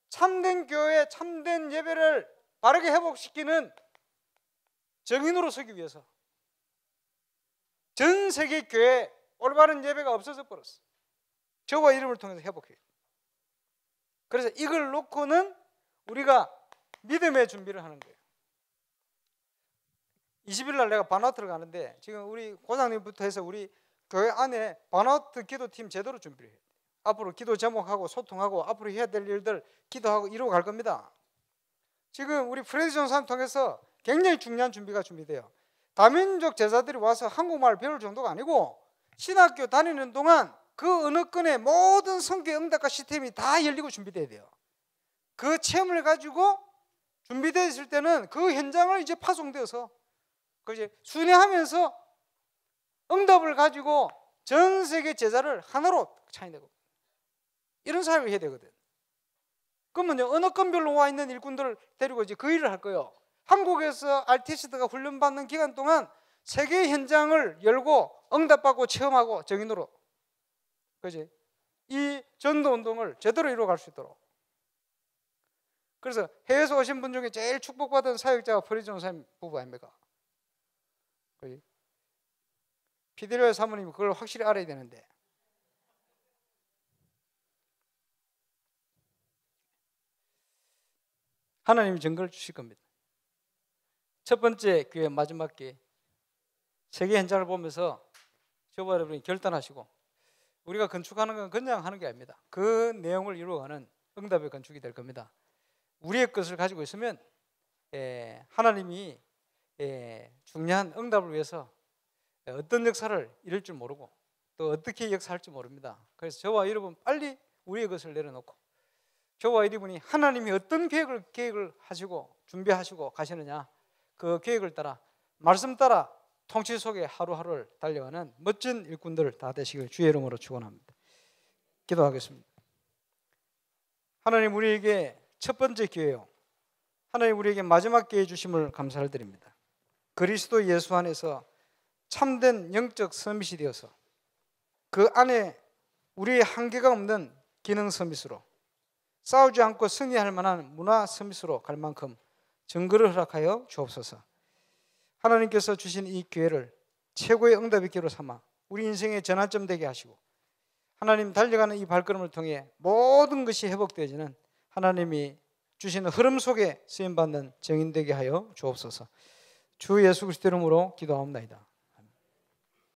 참된 교회, 참된 예배를 바르게 회복시키는 정인으로 서기 위해서. 전 세계 교회 올바른 예배가 없어져 버렸어. 저와 이름을 통해서 회복해요. 그래서 이걸 놓고는 우리가 믿음의 준비를 하는 거예요. 20일 날 내가 바나우트를 가는데 지금 우리 고장님부터 해서 우리 교회 안에 바나우트 기도팀 제대로 준비를 해요. 앞으로 기도 제목하고 소통하고 앞으로 해야 될 일들 기도하고 이루어 갈 겁니다. 지금 우리 프레디 전사님 통해서 굉장히 중요한 준비가 준비돼요. 다민족 제자들이 와서 한국말을 배울 정도가 아니고 신학교 다니는 동안 그 어느 건의 모든 성교 응답과 시스템이 다 열리고 준비돼야 돼요. 그 체험을 가지고 준비되어 있을 때는 그 현장을 이제 파송되어서 그지 순회하면서 응답을 가지고 전 세계 제자를 하나로 차이내고 이런 사역을 해야 되거든. 그러면요 어느 건별로 와 있는 일꾼들을 데리고 이제 그 일을 할 거예요. 한국에서 RTS가 훈련받는 기간 동안 세계 현장을 열고 응답받고 체험하고 정인으로 그지 이 전도 운동을 제대로 이루어갈 수 있도록. 그래서 해외에서 오신 분 중에 제일 축복받은 사역자가 프레디 전사님 부부 아닙니까? 그지 피데리오 사모님 그걸 확실히 알아야 되는데 하나님이 증거를 주실 겁니다. 첫 번째 교회 마지막 교회 세계 현장을 보면서 저와 여러분이 결단하시고 우리가 건축하는 건 그냥 하는 게 아닙니다. 그 내용을 이루어가는 응답의 건축이 될 겁니다. 우리의 것을 가지고 있으면 하나님이 중요한 응답을 위해서 어떤 역사를 이룰 줄 모르고 또 어떻게 역사할지 모릅니다. 그래서 저와 여러분 빨리 우리의 것을 내려놓고 저와 여러분이 하나님이 어떤 계획을 하시고 준비하시고 가시느냐 그 계획을 따라 말씀 따라 통치 속에 하루하루를 달려가는 멋진 일꾼들 다 되시길 주의 이름으로 축원합니다. 기도하겠습니다. 하나님 우리에게 첫 번째 기회요. 하나님 우리에게 마지막 기회 주심을 감사를 드립니다. 그리스도 예수 안에서 참된 영적 서밋이 되어서 그 안에 우리의 한계가 없는 기능 서밋으로 싸우지 않고 승리할 만한 문화 서밋으로 갈 만큼 증거를 허락하여 주옵소서. 하나님께서 주신 이 기회를 최고의 응답의 기회로 삼아 우리 인생의 전환점 되게 하시고 하나님 달려가는 이 발걸음을 통해 모든 것이 회복되어지는 하나님이 주시는 흐름 속에 쓰임받는 증인 되게 하여 주옵소서. 주 예수 그리스도 이름으로 기도하옵나이다.